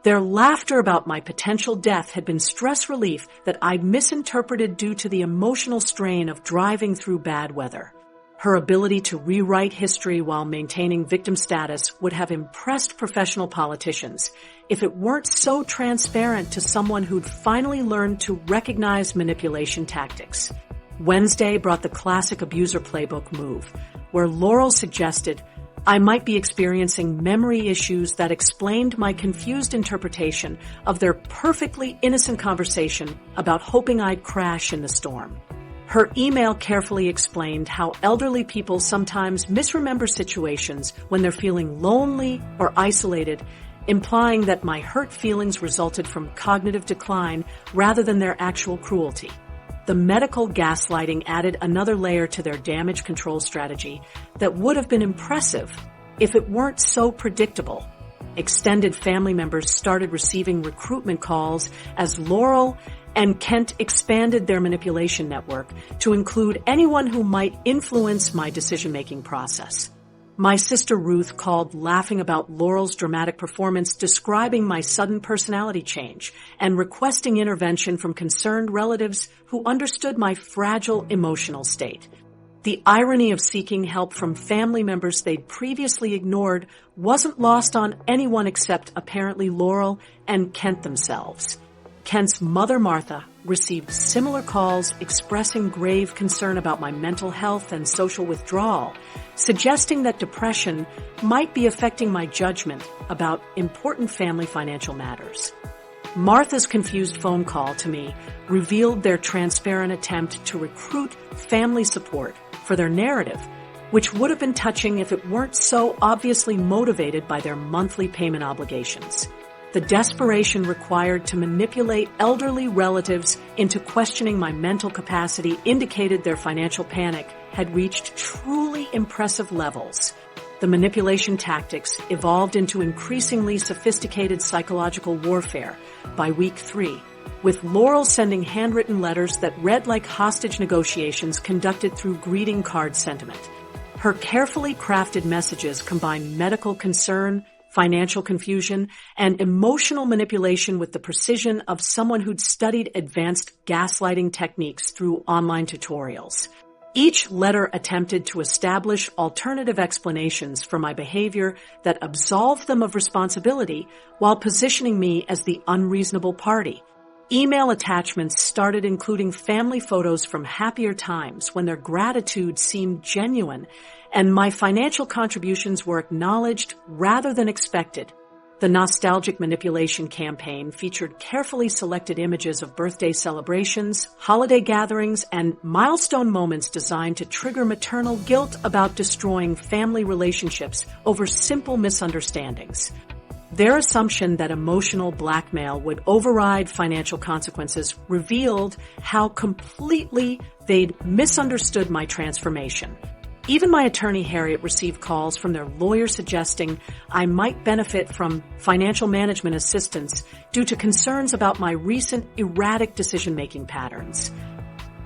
their laughter about my potential death had been stress relief that I'd misinterpreted due to the emotional strain of driving through bad weather. Her ability to rewrite history while maintaining victim status would have impressed professional politicians if it weren't so transparent to someone who'd finally learned to recognize manipulation tactics. Wednesday brought the classic abuser playbook move, where Laurel suggested I might be experiencing memory issues that explained my confused interpretation of their perfectly innocent conversation about hoping I'd crash in the storm. Her email carefully explained how elderly people sometimes misremember situations when they're feeling lonely or isolated, implying that my hurt feelings resulted from cognitive decline rather than their actual cruelty. The medical gaslighting added another layer to their damage control strategy that would have been impressive if it weren't so predictable. Extended family members started receiving recruitment calls as Laurel and Kent expanded their manipulation network to include anyone who might influence my decision-making process. My sister Ruth called laughing about Laurel's dramatic performance, describing my sudden personality change and requesting intervention from concerned relatives who understood my fragile emotional state. The irony of seeking help from family members they'd previously ignored wasn't lost on anyone except apparently Laurel and Kent themselves. Kent's mother, Martha, received similar calls expressing grave concern about my mental health and social withdrawal, suggesting that depression might be affecting my judgment about important family financial matters. Martha's confused phone call to me revealed their transparent attempt to recruit family support for their narrative, which would have been touching if it weren't so obviously motivated by their monthly payment obligations. The desperation required to manipulate elderly relatives into questioning my mental capacity indicated their financial panic had reached truly impressive levels. The manipulation tactics evolved into increasingly sophisticated psychological warfare by week 3, with Laurel sending handwritten letters that read like hostage negotiations conducted through greeting card sentiment. Her carefully crafted messages combined medical concern, financial confusion, and emotional manipulation with the precision of someone who'd studied advanced gaslighting techniques through online tutorials. Each letter attempted to establish alternative explanations for my behavior that absolved them of responsibility while positioning me as the unreasonable party. Email attachments started including family photos from happier times when their gratitude seemed genuine and my financial contributions were acknowledged rather than expected. The nostalgic manipulation campaign featured carefully selected images of birthday celebrations, holiday gatherings, and milestone moments designed to trigger maternal guilt about destroying family relationships over simple misunderstandings. Their assumption that emotional blackmail would override financial consequences revealed how completely they'd misunderstood my transformation. Even my attorney Harriet received calls from their lawyer suggesting I might benefit from financial management assistance due to concerns about my recent erratic decision-making patterns.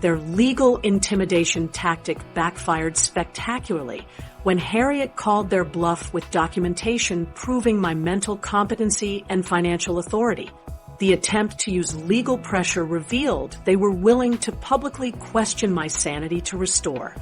Their legal intimidation tactic backfired spectacularly when Harriet called their bluff with documentation proving my mental competency and financial authority. The attempt to use legal pressure revealed they were willing to publicly question my sanity to restore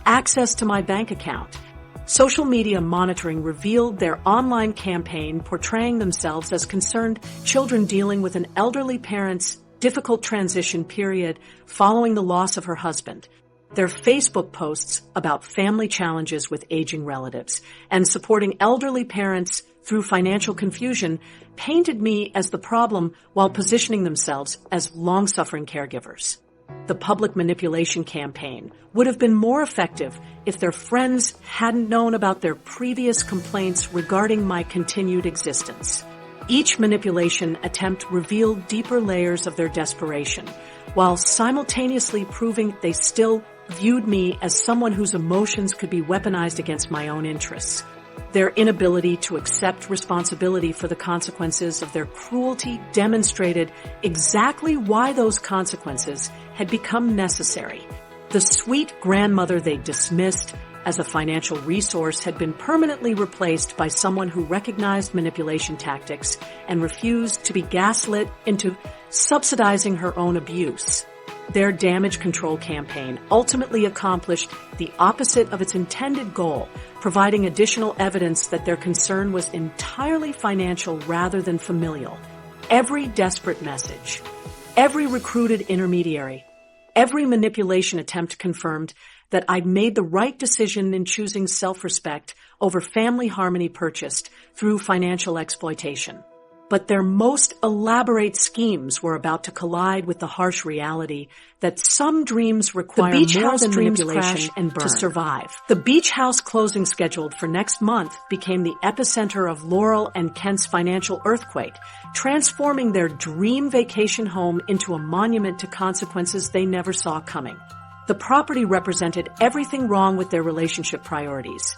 access to my bank account. Social media monitoring revealed their online campaign portraying themselves as concerned children dealing with an elderly parent's difficult transition period following the loss of her husband. Their Facebook posts about family challenges with aging relatives and supporting elderly parents through financial confusion painted me as the problem while positioning themselves as long-suffering caregivers. The public manipulation campaign would have been more effective if their friends hadn't known about their previous complaints regarding my continued existence. Each manipulation attempt revealed deeper layers of their desperation, while simultaneously proving they still viewed me as someone whose emotions could be weaponized against my own interests. Their inability to accept responsibility for the consequences of their cruelty demonstrated exactly why those consequences had become necessary. The sweet grandmother they dismissed as a financial resource had been permanently replaced by someone who recognized manipulation tactics and refused to be gaslit into subsidizing her own abuse. Their damage control campaign ultimately accomplished the opposite of its intended goal, providing additional evidence that their concern was entirely financial rather than familial. Every desperate message, every recruited intermediary, every manipulation attempt confirmed that I'd made the right decision in choosing self-respect over family harmony purchased through financial exploitation. But their most elaborate schemes were about to collide with the harsh reality that some dreams require more than manipulation and burn to survive. The beach house closing scheduled for next month became the epicenter of Laurel and Kent's financial earthquake, transforming their dream vacation home into a monument to consequences they never saw coming. The property represented everything wrong with their relationship priorities.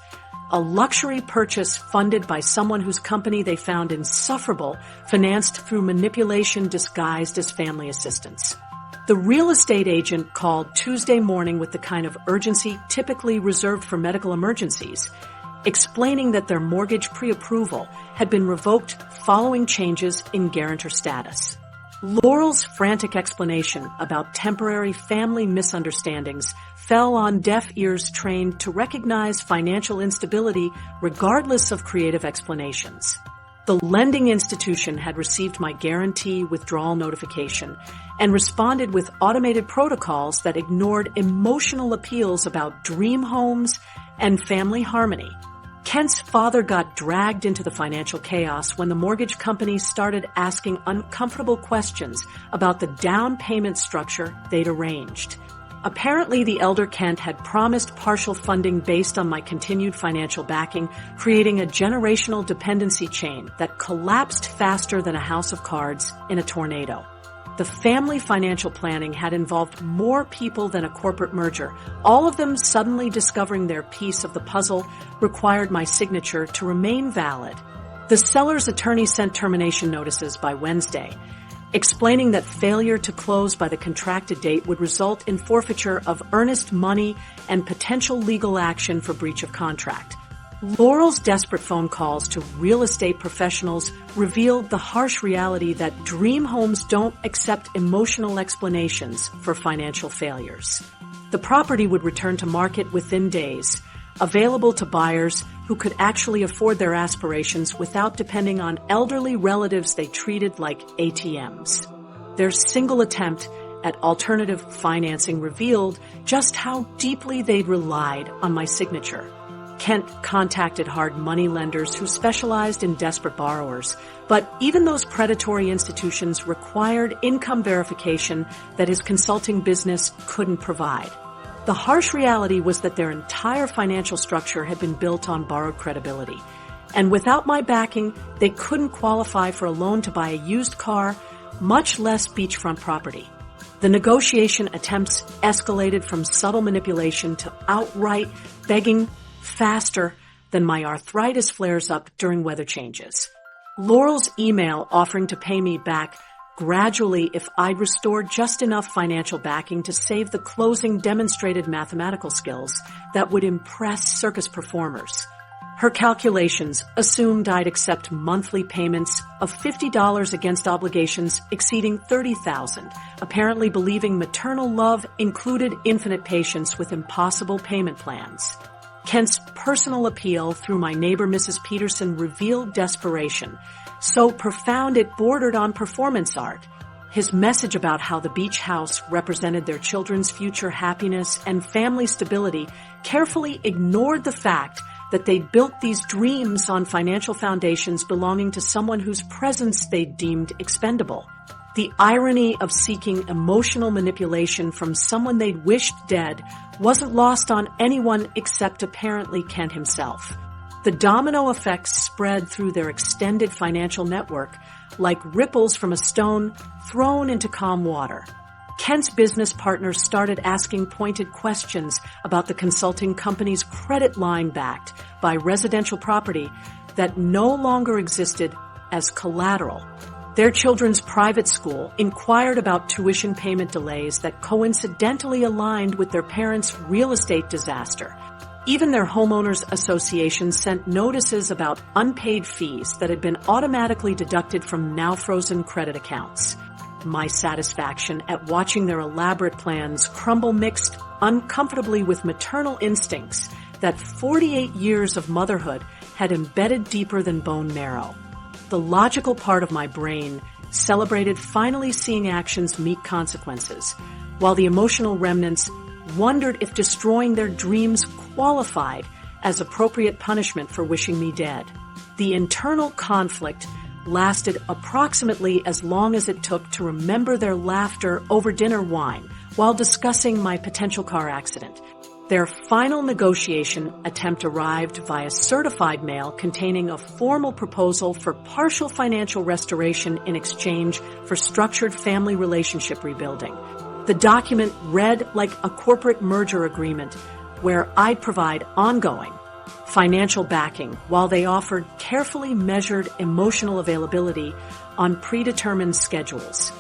A luxury purchase funded by someone whose company they found insufferable, financed through manipulation disguised as family assistance. The real estate agent called Tuesday morning with the kind of urgency typically reserved for medical emergencies, explaining that their mortgage pre-approval had been revoked following changes in guarantor status. Laurel's frantic explanation about temporary family misunderstandings fell on deaf ears trained to recognize financial instability regardless of creative explanations. The lending institution had received my guarantee withdrawal notification and responded with automated protocols that ignored emotional appeals about dream homes and family harmony. Kent's father got dragged into the financial chaos when the mortgage company started asking uncomfortable questions about the down payment structure they'd arranged. Apparently, the elder Kent had promised partial funding based on my continued financial backing, creating a generational dependency chain that collapsed faster than a house of cards in a tornado. The family financial planning had involved more people than a corporate merger. All of them suddenly discovering their piece of the puzzle required my signature to remain valid. The seller's attorney sent termination notices by Wednesday, explaining that failure to close by the contracted date would result in forfeiture of earnest money and potential legal action for breach of contract. Laurel's desperate phone calls to real estate professionals revealed the harsh reality that dream homes don't accept emotional explanations for financial failures. The property would return to market within days, available to buyers who could actually afford their aspirations without depending on elderly relatives they treated like ATMs. Their single attempt at alternative financing revealed just how deeply they'd relied on my signature. Kent contacted hard money lenders who specialized in desperate borrowers, but even those predatory institutions required income verification that his consulting business couldn't provide. The harsh reality was that their entire financial structure had been built on borrowed credibility, and without my backing, they couldn't qualify for a loan to buy a used car, much less beachfront property. The negotiation attempts escalated from subtle manipulation to outright begging faster than my arthritis flares up during weather changes. Laurel's email offering to pay me back gradually if I'd restored just enough financial backing to save the closing demonstrated mathematical skills that would impress circus performers. Her calculations assumed I'd accept monthly payments of $50 against obligations exceeding $30,000, apparently believing maternal love included infinite patience with impossible payment plans. Kent's personal appeal through my neighbor Mrs. Peterson revealed desperation, so profound it bordered on performance art. His message about how the beach house represented their children's future happiness and family stability carefully ignored the fact that they'd built these dreams on financial foundations belonging to someone whose presence they deemed expendable. The irony of seeking emotional manipulation from someone they'd wished dead wasn't lost on anyone except apparently Kent himself. The domino effects spread through their extended financial network like ripples from a stone thrown into calm water. Kent's business partners started asking pointed questions about the consulting company's credit line backed by residential property that no longer existed as collateral. Their children's private school inquired about tuition payment delays that coincidentally aligned with their parents' real estate disaster. Even their homeowners association sent notices about unpaid fees that had been automatically deducted from now frozen credit accounts. My satisfaction at watching their elaborate plans crumble mixed uncomfortably with maternal instincts that 48 years of motherhood had embedded deeper than bone marrow. The logical part of my brain celebrated finally seeing actions meet consequences, while the emotional remnants wondered if destroying their dreams qualified as appropriate punishment for wishing me dead. The internal conflict lasted approximately as long as it took to remember their laughter over dinner wine while discussing my potential car accident. Their final negotiation attempt arrived via certified mail containing a formal proposal for partial financial restoration in exchange for structured family relationship rebuilding. The document read like a corporate merger agreement where I'd provide ongoing financial backing while they offered carefully measured emotional availability on predetermined schedules.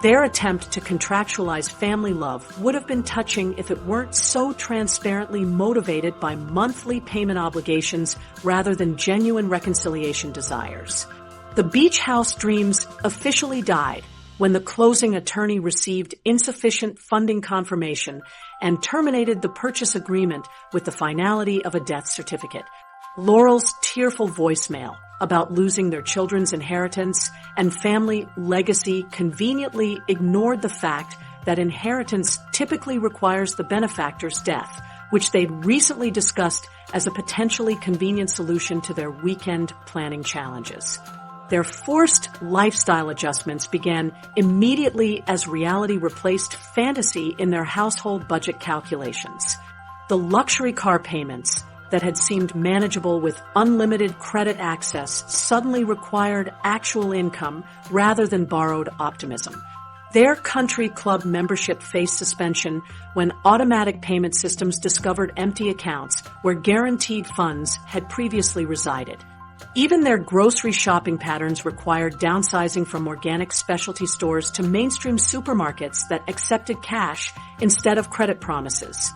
Their attempt to contractualize family love would have been touching if it weren't so transparently motivated by monthly payment obligations rather than genuine reconciliation desires. The beach house dreams officially died when the closing attorney received insufficient funding confirmation and terminated the purchase agreement with the finality of a death certificate. Laurel's tearful voicemail about losing their children's inheritance and family legacy conveniently ignored the fact that inheritance typically requires the benefactor's death, which they'd recently discussed as a potentially convenient solution to their weekend planning challenges. Their forced lifestyle adjustments began immediately as reality replaced fantasy in their household budget calculations. The luxury car payments that had seemed manageable with unlimited credit access suddenly required actual income rather than borrowed optimism. Their country club membership faced suspension when automatic payment systems discovered empty accounts where guaranteed funds had previously resided. Even their grocery shopping patterns required downsizing from organic specialty stores to mainstream supermarkets that accepted cash instead of credit promises.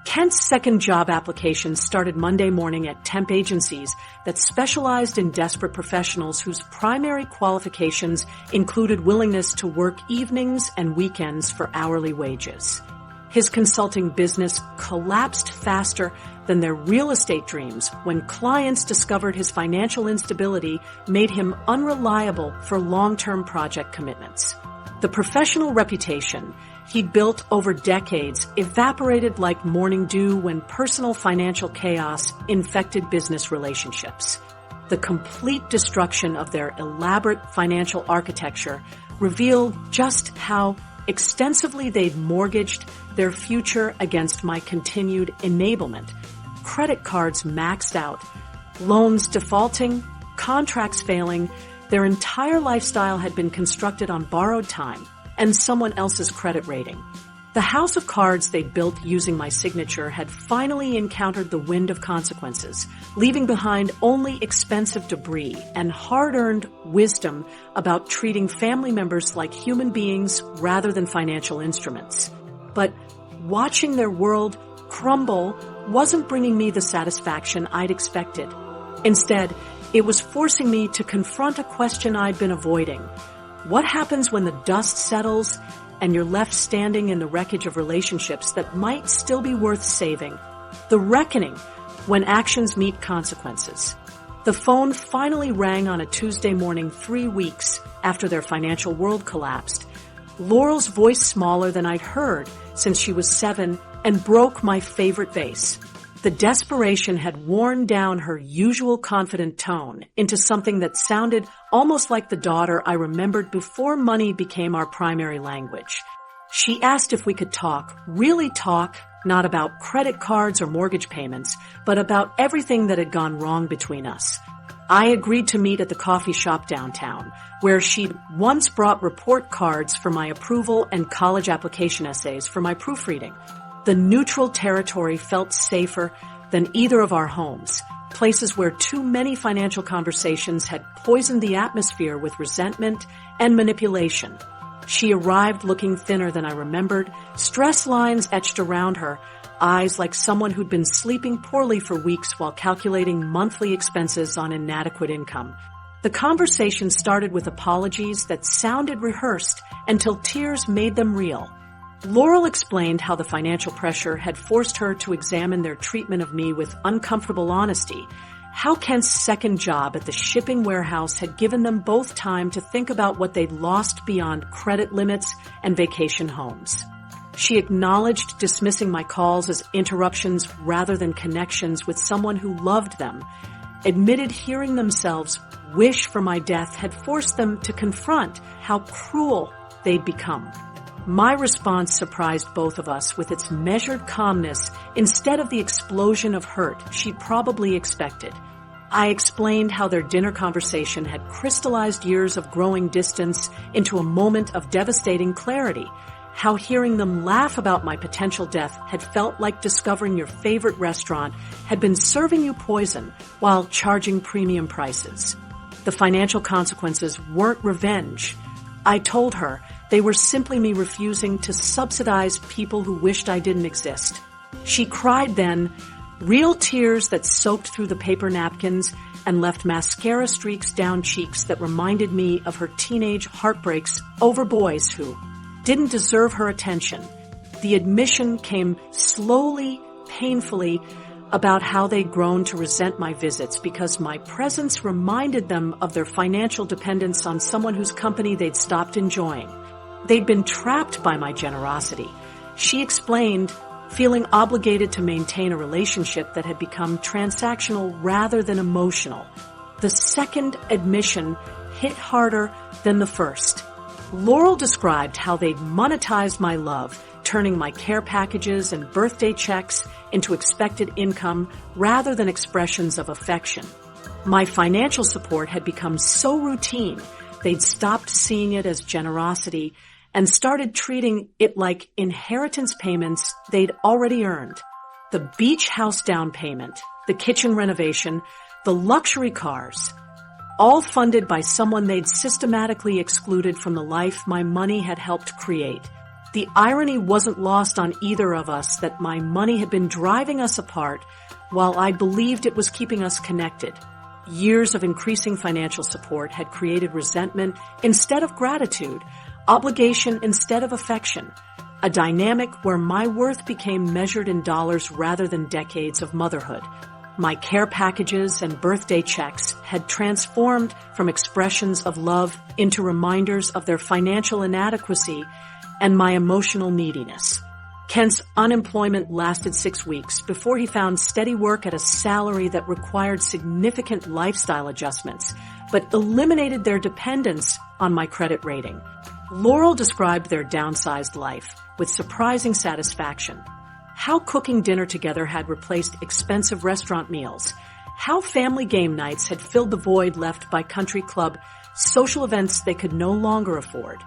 Kent's second job application started Monday morning at temp agencies that specialized in desperate professionals whose primary qualifications included willingness to work evenings and weekends for hourly wages. His consulting business collapsed faster than their real estate dreams when clients discovered his financial instability made him unreliable for long-term project commitments. The professional reputation he'd built over decades evaporated like morning dew when personal financial chaos infected business relationships. The complete destruction of their elaborate financial architecture revealed just how extensively they'd mortgaged their future against my continued enablement. Credit cards maxed out, loans defaulting, contracts failing. Their entire lifestyle had been constructed on borrowed time and someone else's credit rating. The house of cards they built using my signature had finally encountered the wind of consequences, leaving behind only expensive debris and hard-earned wisdom about treating family members like human beings rather than financial instruments. But watching their world crumble wasn't bringing me the satisfaction I'd expected. Instead, it was forcing me to confront a question I'd been avoiding. What happens when the dust settles and you're left standing in the wreckage of relationships that might still be worth saving? The reckoning when actions meet consequences. The phone finally rang on a Tuesday morning 3 weeks after their financial world collapsed. Laurel's voice smaller than I'd heard since she was 7 and broke my favorite vase. The desperation had worn down her usual confident tone into something that sounded almost like the daughter I remembered before money became our primary language. She asked if we could talk, really talk, not about credit cards or mortgage payments, but about everything that had gone wrong between us. I agreed to meet at the coffee shop downtown, where she'd once brought report cards for my approval and college application essays for my proofreading. The neutral territory felt safer than either of our homes, places where too many financial conversations had poisoned the atmosphere with resentment and manipulation. She arrived looking thinner than I remembered, stress lines etched around her, eyes like someone who'd been sleeping poorly for weeks while calculating monthly expenses on inadequate income. The conversation started with apologies that sounded rehearsed until tears made them real. Laurel explained how the financial pressure had forced her to examine their treatment of me with uncomfortable honesty, how Kent's second job at the shipping warehouse had given them both time to think about what they'd lost beyond credit limits and vacation homes. She acknowledged dismissing my calls as interruptions rather than connections with someone who loved them, admitted hearing themselves wish for my death had forced them to confront how cruel they'd become. My response surprised both of us with its measured calmness instead of the explosion of hurt she'd probably expected. I explained how their dinner conversation had crystallized years of growing distance into a moment of devastating clarity, how hearing them laugh about my potential death had felt like discovering your favorite restaurant had been serving you poison while charging premium prices. The financial consequences weren't revenge. I told her they were simply me refusing to subsidize people who wished I didn't exist. She cried then, real tears that soaked through the paper napkins and left mascara streaks down cheeks that reminded me of her teenage heartbreaks over boys who didn't deserve her attention. The admission came slowly, painfully, about how they'd grown to resent my visits because my presence reminded them of their financial dependence on someone whose company they'd stopped enjoying. They'd been trapped by my generosity. She explained, feeling obligated to maintain a relationship that had become transactional rather than emotional. The second admission hit harder than the first. Laurel described how they'd monetized my love, turning my care packages and birthday checks into expected income rather than expressions of affection. My financial support had become so routine, they'd stopped seeing it as generosity and started treating it like inheritance payments they'd already earned. The beach house down payment, the kitchen renovation, the luxury cars, all funded by someone they'd systematically excluded from the life my money had helped create. The irony wasn't lost on either of us that my money had been driving us apart while I believed it was keeping us connected. Years of increasing financial support had created resentment instead of gratitude, obligation instead of affection, a dynamic where my worth became measured in dollars rather than decades of motherhood. My care packages and birthday checks had transformed from expressions of love into reminders of their financial inadequacy and my emotional neediness. Kent's unemployment lasted 6 weeks before he found steady work at a salary that required significant lifestyle adjustments, but eliminated their dependence on my credit rating. Laurel described their downsized life with surprising satisfaction. How cooking dinner together had replaced expensive restaurant meals. How family game nights had filled the void left by country club social events they could no longer afford.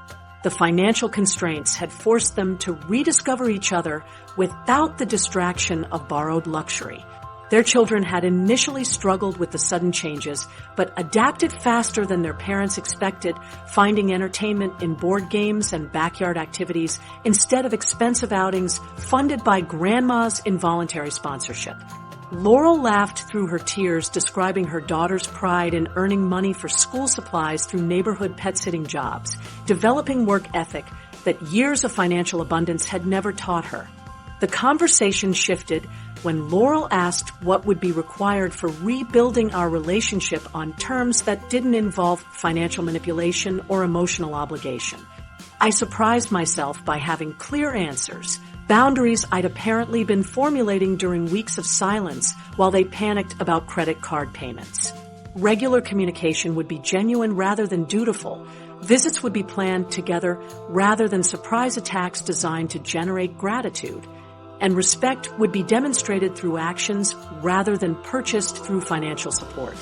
The financial constraints had forced them to rediscover each other without the distraction of borrowed luxury. Their children had initially struggled with the sudden changes, but adapted faster than their parents expected, finding entertainment in board games and backyard activities instead of expensive outings funded by grandma's involuntary sponsorship. Laurel laughed through her tears, describing her daughter's pride in earning money for school supplies through neighborhood pet-sitting jobs, developing work ethic that years of financial abundance had never taught her. The conversation shifted when Laurel asked what would be required for rebuilding our relationship on terms that didn't involve financial manipulation or emotional obligation. I surprised myself by having clear answers, boundaries I'd apparently been formulating during weeks of silence while they panicked about credit card payments. Regular communication would be genuine rather than dutiful. Visits would be planned together rather than surprise attacks designed to generate gratitude. And respect would be demonstrated through actions rather than purchased through financial support.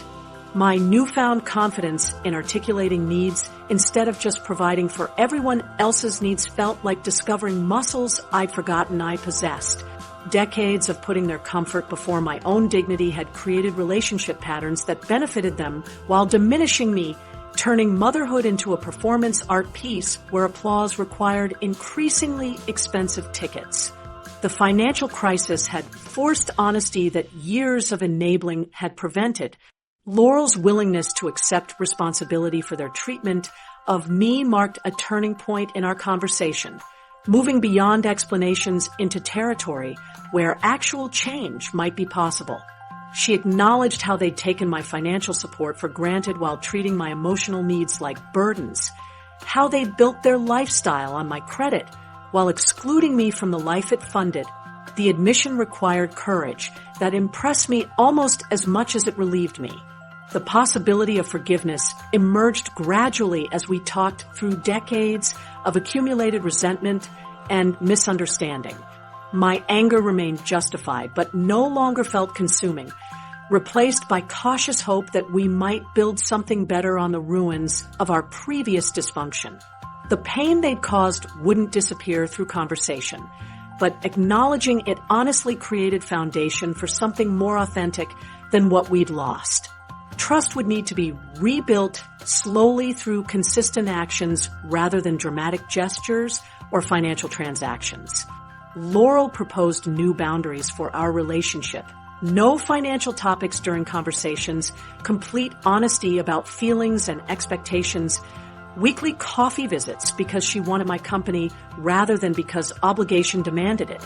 My newfound confidence in articulating needs instead of just providing for everyone else's needs felt like discovering muscles I'd forgotten I possessed. Decades of putting their comfort before my own dignity had created relationship patterns that benefited them while diminishing me, turning motherhood into a performance art piece where applause required increasingly expensive tickets. The financial crisis had forced honesty that years of enabling had prevented. Laurel's willingness to accept responsibility for their treatment of me marked a turning point in our conversation, moving beyond explanations into territory where actual change might be possible. She acknowledged how they'd taken my financial support for granted while treating my emotional needs like burdens, how they'd built their lifestyle on my credit while excluding me from the life it funded. The admission required courage that impressed me almost as much as it relieved me. The possibility of forgiveness emerged gradually as we talked through decades of accumulated resentment and misunderstanding. My anger remained justified, but no longer felt consuming, replaced by cautious hope that we might build something better on the ruins of our previous dysfunction. The pain they'd caused wouldn't disappear through conversation, but acknowledging it honestly created foundation for something more authentic than what we'd lost. Trust would need to be rebuilt slowly through consistent actions rather than dramatic gestures or financial transactions. Laurel proposed new boundaries for our relationship. No financial topics during conversations, complete honesty about feelings and expectations, weekly coffee visits because she wanted my company rather than because obligation demanded it.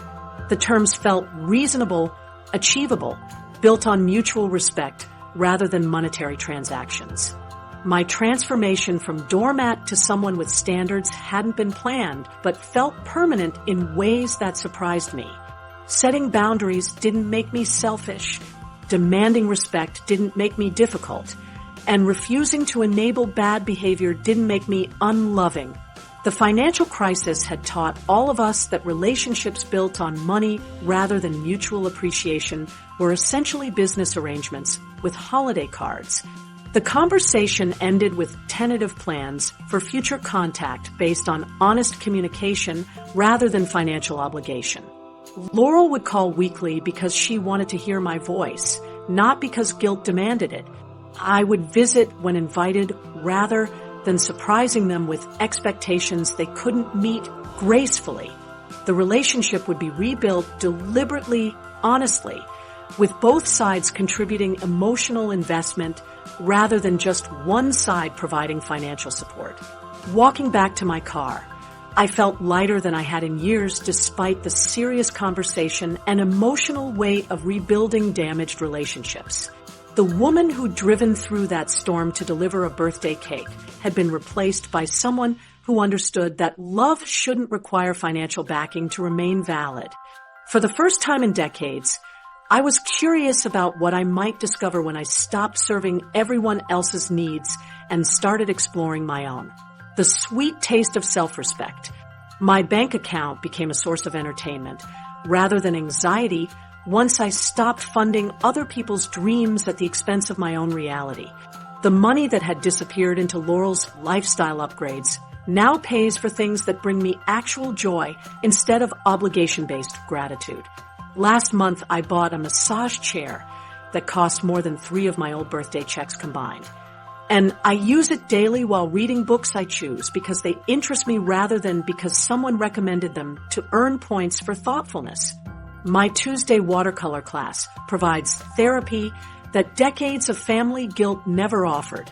The terms felt reasonable, achievable, built on mutual respect rather than monetary transactions. My transformation from doormat to someone with standards hadn't been planned, but felt permanent in ways that surprised me. Setting boundaries didn't make me selfish. Demanding respect didn't make me difficult. and refusing to enable bad behavior didn't make me unloving. The financial crisis had taught all of us that relationships built on money rather than mutual appreciation were essentially business arrangements with holiday cards. The conversation ended with tentative plans for future contact based on honest communication rather than financial obligation. Laurel would call weekly because she wanted to hear my voice, not because guilt demanded it. I would visit when invited rather than surprising them with expectations they couldn't meet gracefully. The relationship would be rebuilt deliberately, honestly, with both sides contributing emotional investment rather than just one side providing financial support. Walking back to my car, I felt lighter than I had in years despite the serious conversation and emotional weight of rebuilding damaged relationships. The woman who'd driven through that storm to deliver a birthday cake had been replaced by someone who understood that love shouldn't require financial backing to remain valid. For the first time in decades, I was curious about what I might discover when I stopped serving everyone else's needs and started exploring my own. The sweet taste of self-respect. My bank account became a source of entertainment rather than anxiety once I stopped funding other people's dreams at the expense of my own reality. The money that had disappeared into Laurel's lifestyle upgrades now pays for things that bring me actual joy instead of obligation-based gratitude. Last month, I bought a massage chair that cost more than 3 of my old birthday checks combined. And I use it daily while reading books I choose because they interest me rather than because someone recommended them to earn points for thoughtfulness. My Tuesday watercolor class provides therapy that decades of family guilt never offered.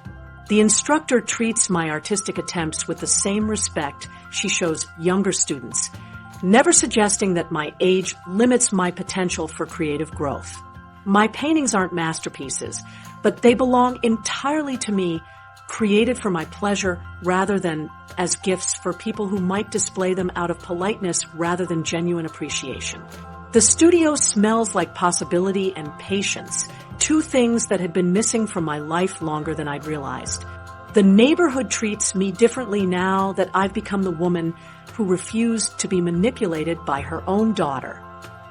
The instructor treats my artistic attempts with the same respect she shows younger students, never suggesting that my age limits my potential for creative growth. My paintings aren't masterpieces, but they belong entirely to me, created for my pleasure rather than as gifts for people who might display them out of politeness rather than genuine appreciation. The studio smells like possibility and patience, 2 things that had been missing from my life longer than I'd realized. The neighborhood treats me differently now that I've become the woman who refused to be manipulated by her own daughter.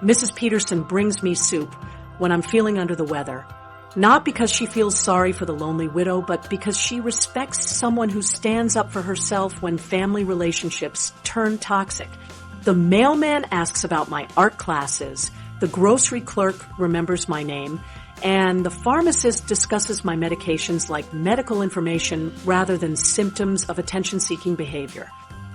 Mrs. Peterson brings me soup when I'm feeling under the weather, not because she feels sorry for the lonely widow, but because she respects someone who stands up for herself when family relationships turn toxic. The mailman asks about my art classes, the grocery clerk remembers my name, and the pharmacist discusses my medications like medical information rather than symptoms of attention-seeking behavior.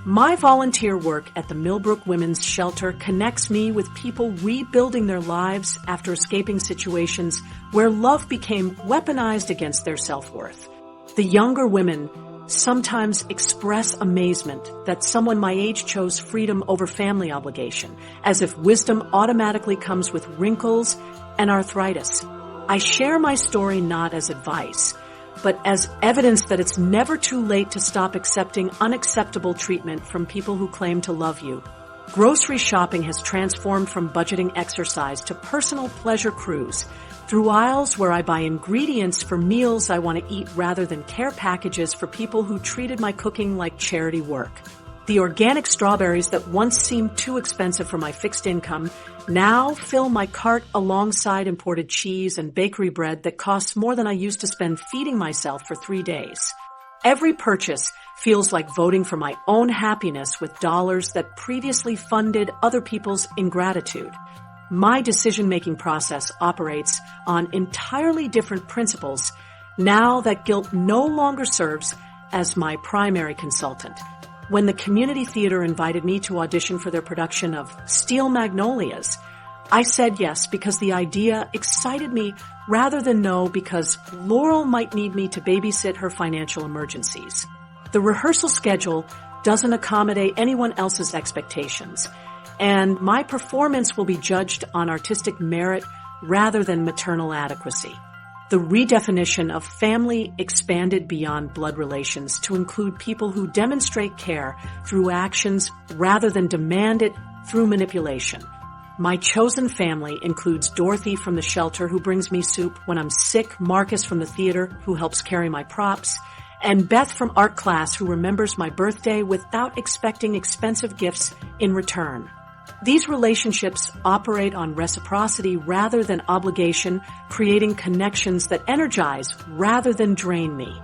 My volunteer work at the Millbrook Women's Shelter connects me with people rebuilding their lives after escaping situations where love became weaponized against their self-worth. The younger women sometimes express amazement that someone my age chose freedom over family obligation, as if wisdom automatically comes with wrinkles and arthritis. I share my story not as advice, but as evidence that it's never too late to stop accepting unacceptable treatment from people who claim to love you. Grocery shopping has transformed from budgeting exercise to personal pleasure cruise, through aisles where I buy ingredients for meals I want to eat rather than care packages for people who treated my cooking like charity work. The organic strawberries that once seemed too expensive for my fixed income now fill my cart alongside imported cheese and bakery bread that costs more than I used to spend feeding myself for 3 days. Every purchase feels like voting for my own happiness with dollars that previously funded other people's ingratitude. My decision-making process operates on entirely different principles now that guilt no longer serves as my primary consultant. When the community theater invited me to audition for their production of Steel Magnolias, I said yes because the idea excited me rather than no because Laurel might need me to babysit her financial emergencies. The rehearsal schedule doesn't accommodate anyone else's expectations, and my performance will be judged on artistic merit rather than maternal adequacy. The redefinition of family expanded beyond blood relations to include people who demonstrate care through actions rather than demand it through manipulation. My chosen family includes Dorothy from the shelter who brings me soup when I'm sick, Marcus from the theater who helps carry my props, and Beth from art class who remembers my birthday without expecting expensive gifts in return. These relationships operate on reciprocity rather than obligation, creating connections that energize rather than drain me.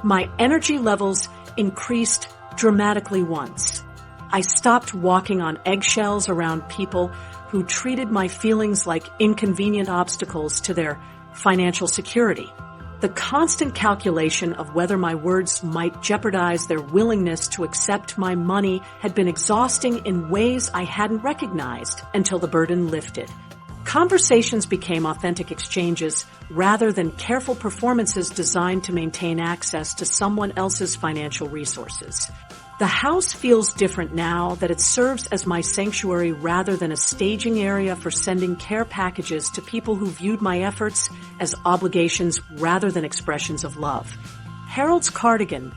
My energy levels increased dramatically once. I stopped walking on eggshells around people who treated my feelings like inconvenient obstacles to their financial security. The constant calculation of whether my words might jeopardize their willingness to accept my money had been exhausting in ways I hadn't recognized until the burden lifted. Conversations became authentic exchanges rather than careful performances designed to maintain access to someone else's financial resources. The house feels different now that it serves as my sanctuary rather than a staging area for sending care packages to people who viewed my efforts as obligations rather than expressions of love. Harold's cardigan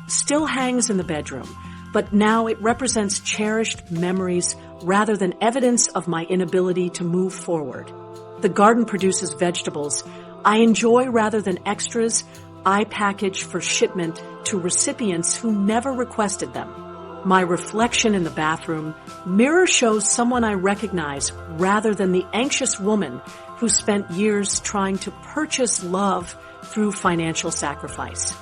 still hangs in the bedroom, but now it represents cherished memories rather than evidence of my inability to move forward. The garden produces vegetables I enjoy rather than extras I package for shipment to recipients who never requested them. My reflection in the bathroom mirror shows someone I recognize rather than the anxious woman who spent years trying to purchase love through financial sacrifice.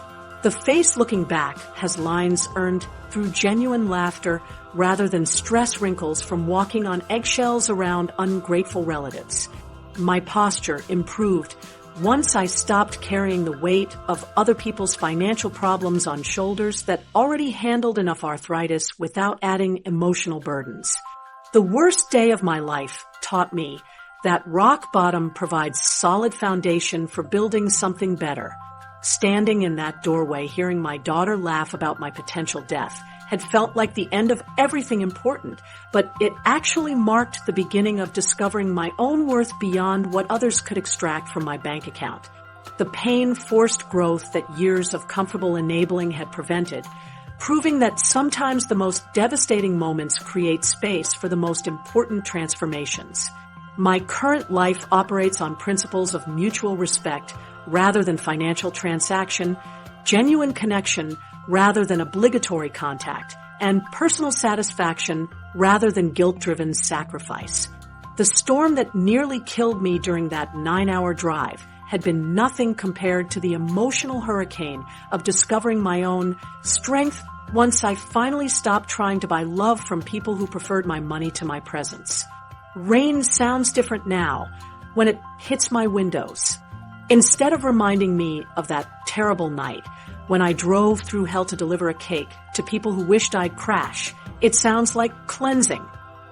The face looking back has lines earned through genuine laughter rather than stress wrinkles from walking on eggshells around ungrateful relatives. My posture improved once I stopped carrying the weight of other people's financial problems on shoulders that already handled enough arthritis without adding emotional burdens. The worst day of my life taught me that rock bottom provides solid foundation for building something better. Standing in that doorway, hearing my daughter laugh about my potential death had felt like the end of everything important, but it actually marked the beginning of discovering my own worth beyond what others could extract from my bank account. The pain forced growth that years of comfortable enabling had prevented, proving that sometimes the most devastating moments create space for the most important transformations. My current life operates on principles of mutual respect rather than financial transaction, genuine connection rather than obligatory contact, and personal satisfaction rather than guilt-driven sacrifice. The storm that nearly killed me during that 9-hour drive had been nothing compared to the emotional hurricane of discovering my own strength once I finally stopped trying to buy love from people who preferred my money to my presence. Rain sounds different now when it hits my windows. Instead of reminding me of that terrible night when I drove through hell to deliver a cake to people who wished I'd crash, it sounds like cleansing.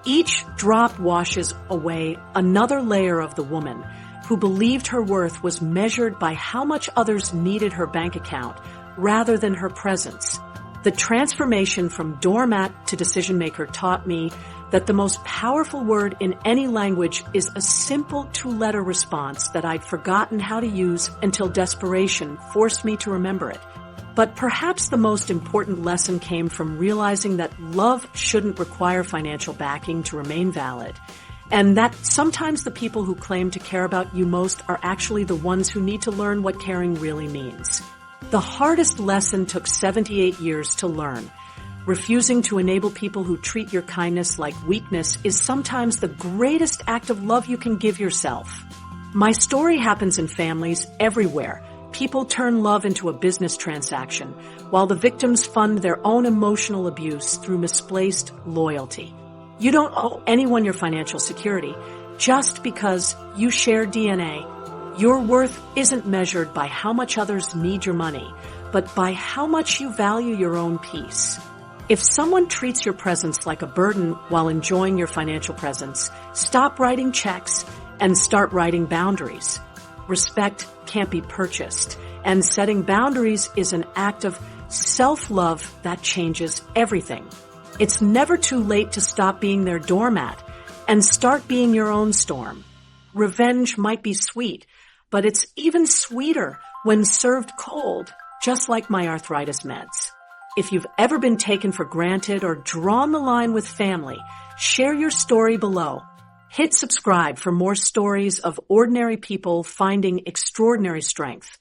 Each drop washes away another layer of the woman who believed her worth was measured by how much others needed her bank account rather than her presence. The transformation from doormat to decision maker taught me that the most powerful word in any language is a simple 2-letter response that I'd forgotten how to use until desperation forced me to remember it. But perhaps the most important lesson came from realizing that love shouldn't require financial backing to remain valid, and that sometimes the people who claim to care about you most are actually the ones who need to learn what caring really means. The hardest lesson took 78 years to learn. Refusing to enable people who treat your kindness like weakness is sometimes the greatest act of love you can give yourself. My story happens in families everywhere. People turn love into a business transaction, while the victims fund their own emotional abuse through misplaced loyalty. You don't owe anyone your financial security just because you share DNA. Your worth isn't measured by how much others need your money, but by how much you value your own peace. If someone treats your presence like a burden while enjoying your financial presence, stop writing checks and start writing boundaries. Respect can't be purchased, and setting boundaries is an act of self-love that changes everything. It's never too late to stop being their doormat and start being your own storm. Revenge might be sweet, but it's even sweeter when served cold, just like my arthritis meds. If you've ever been taken for granted or drawn the line with family, share your story below. Hit subscribe for more stories of ordinary people finding extraordinary strength.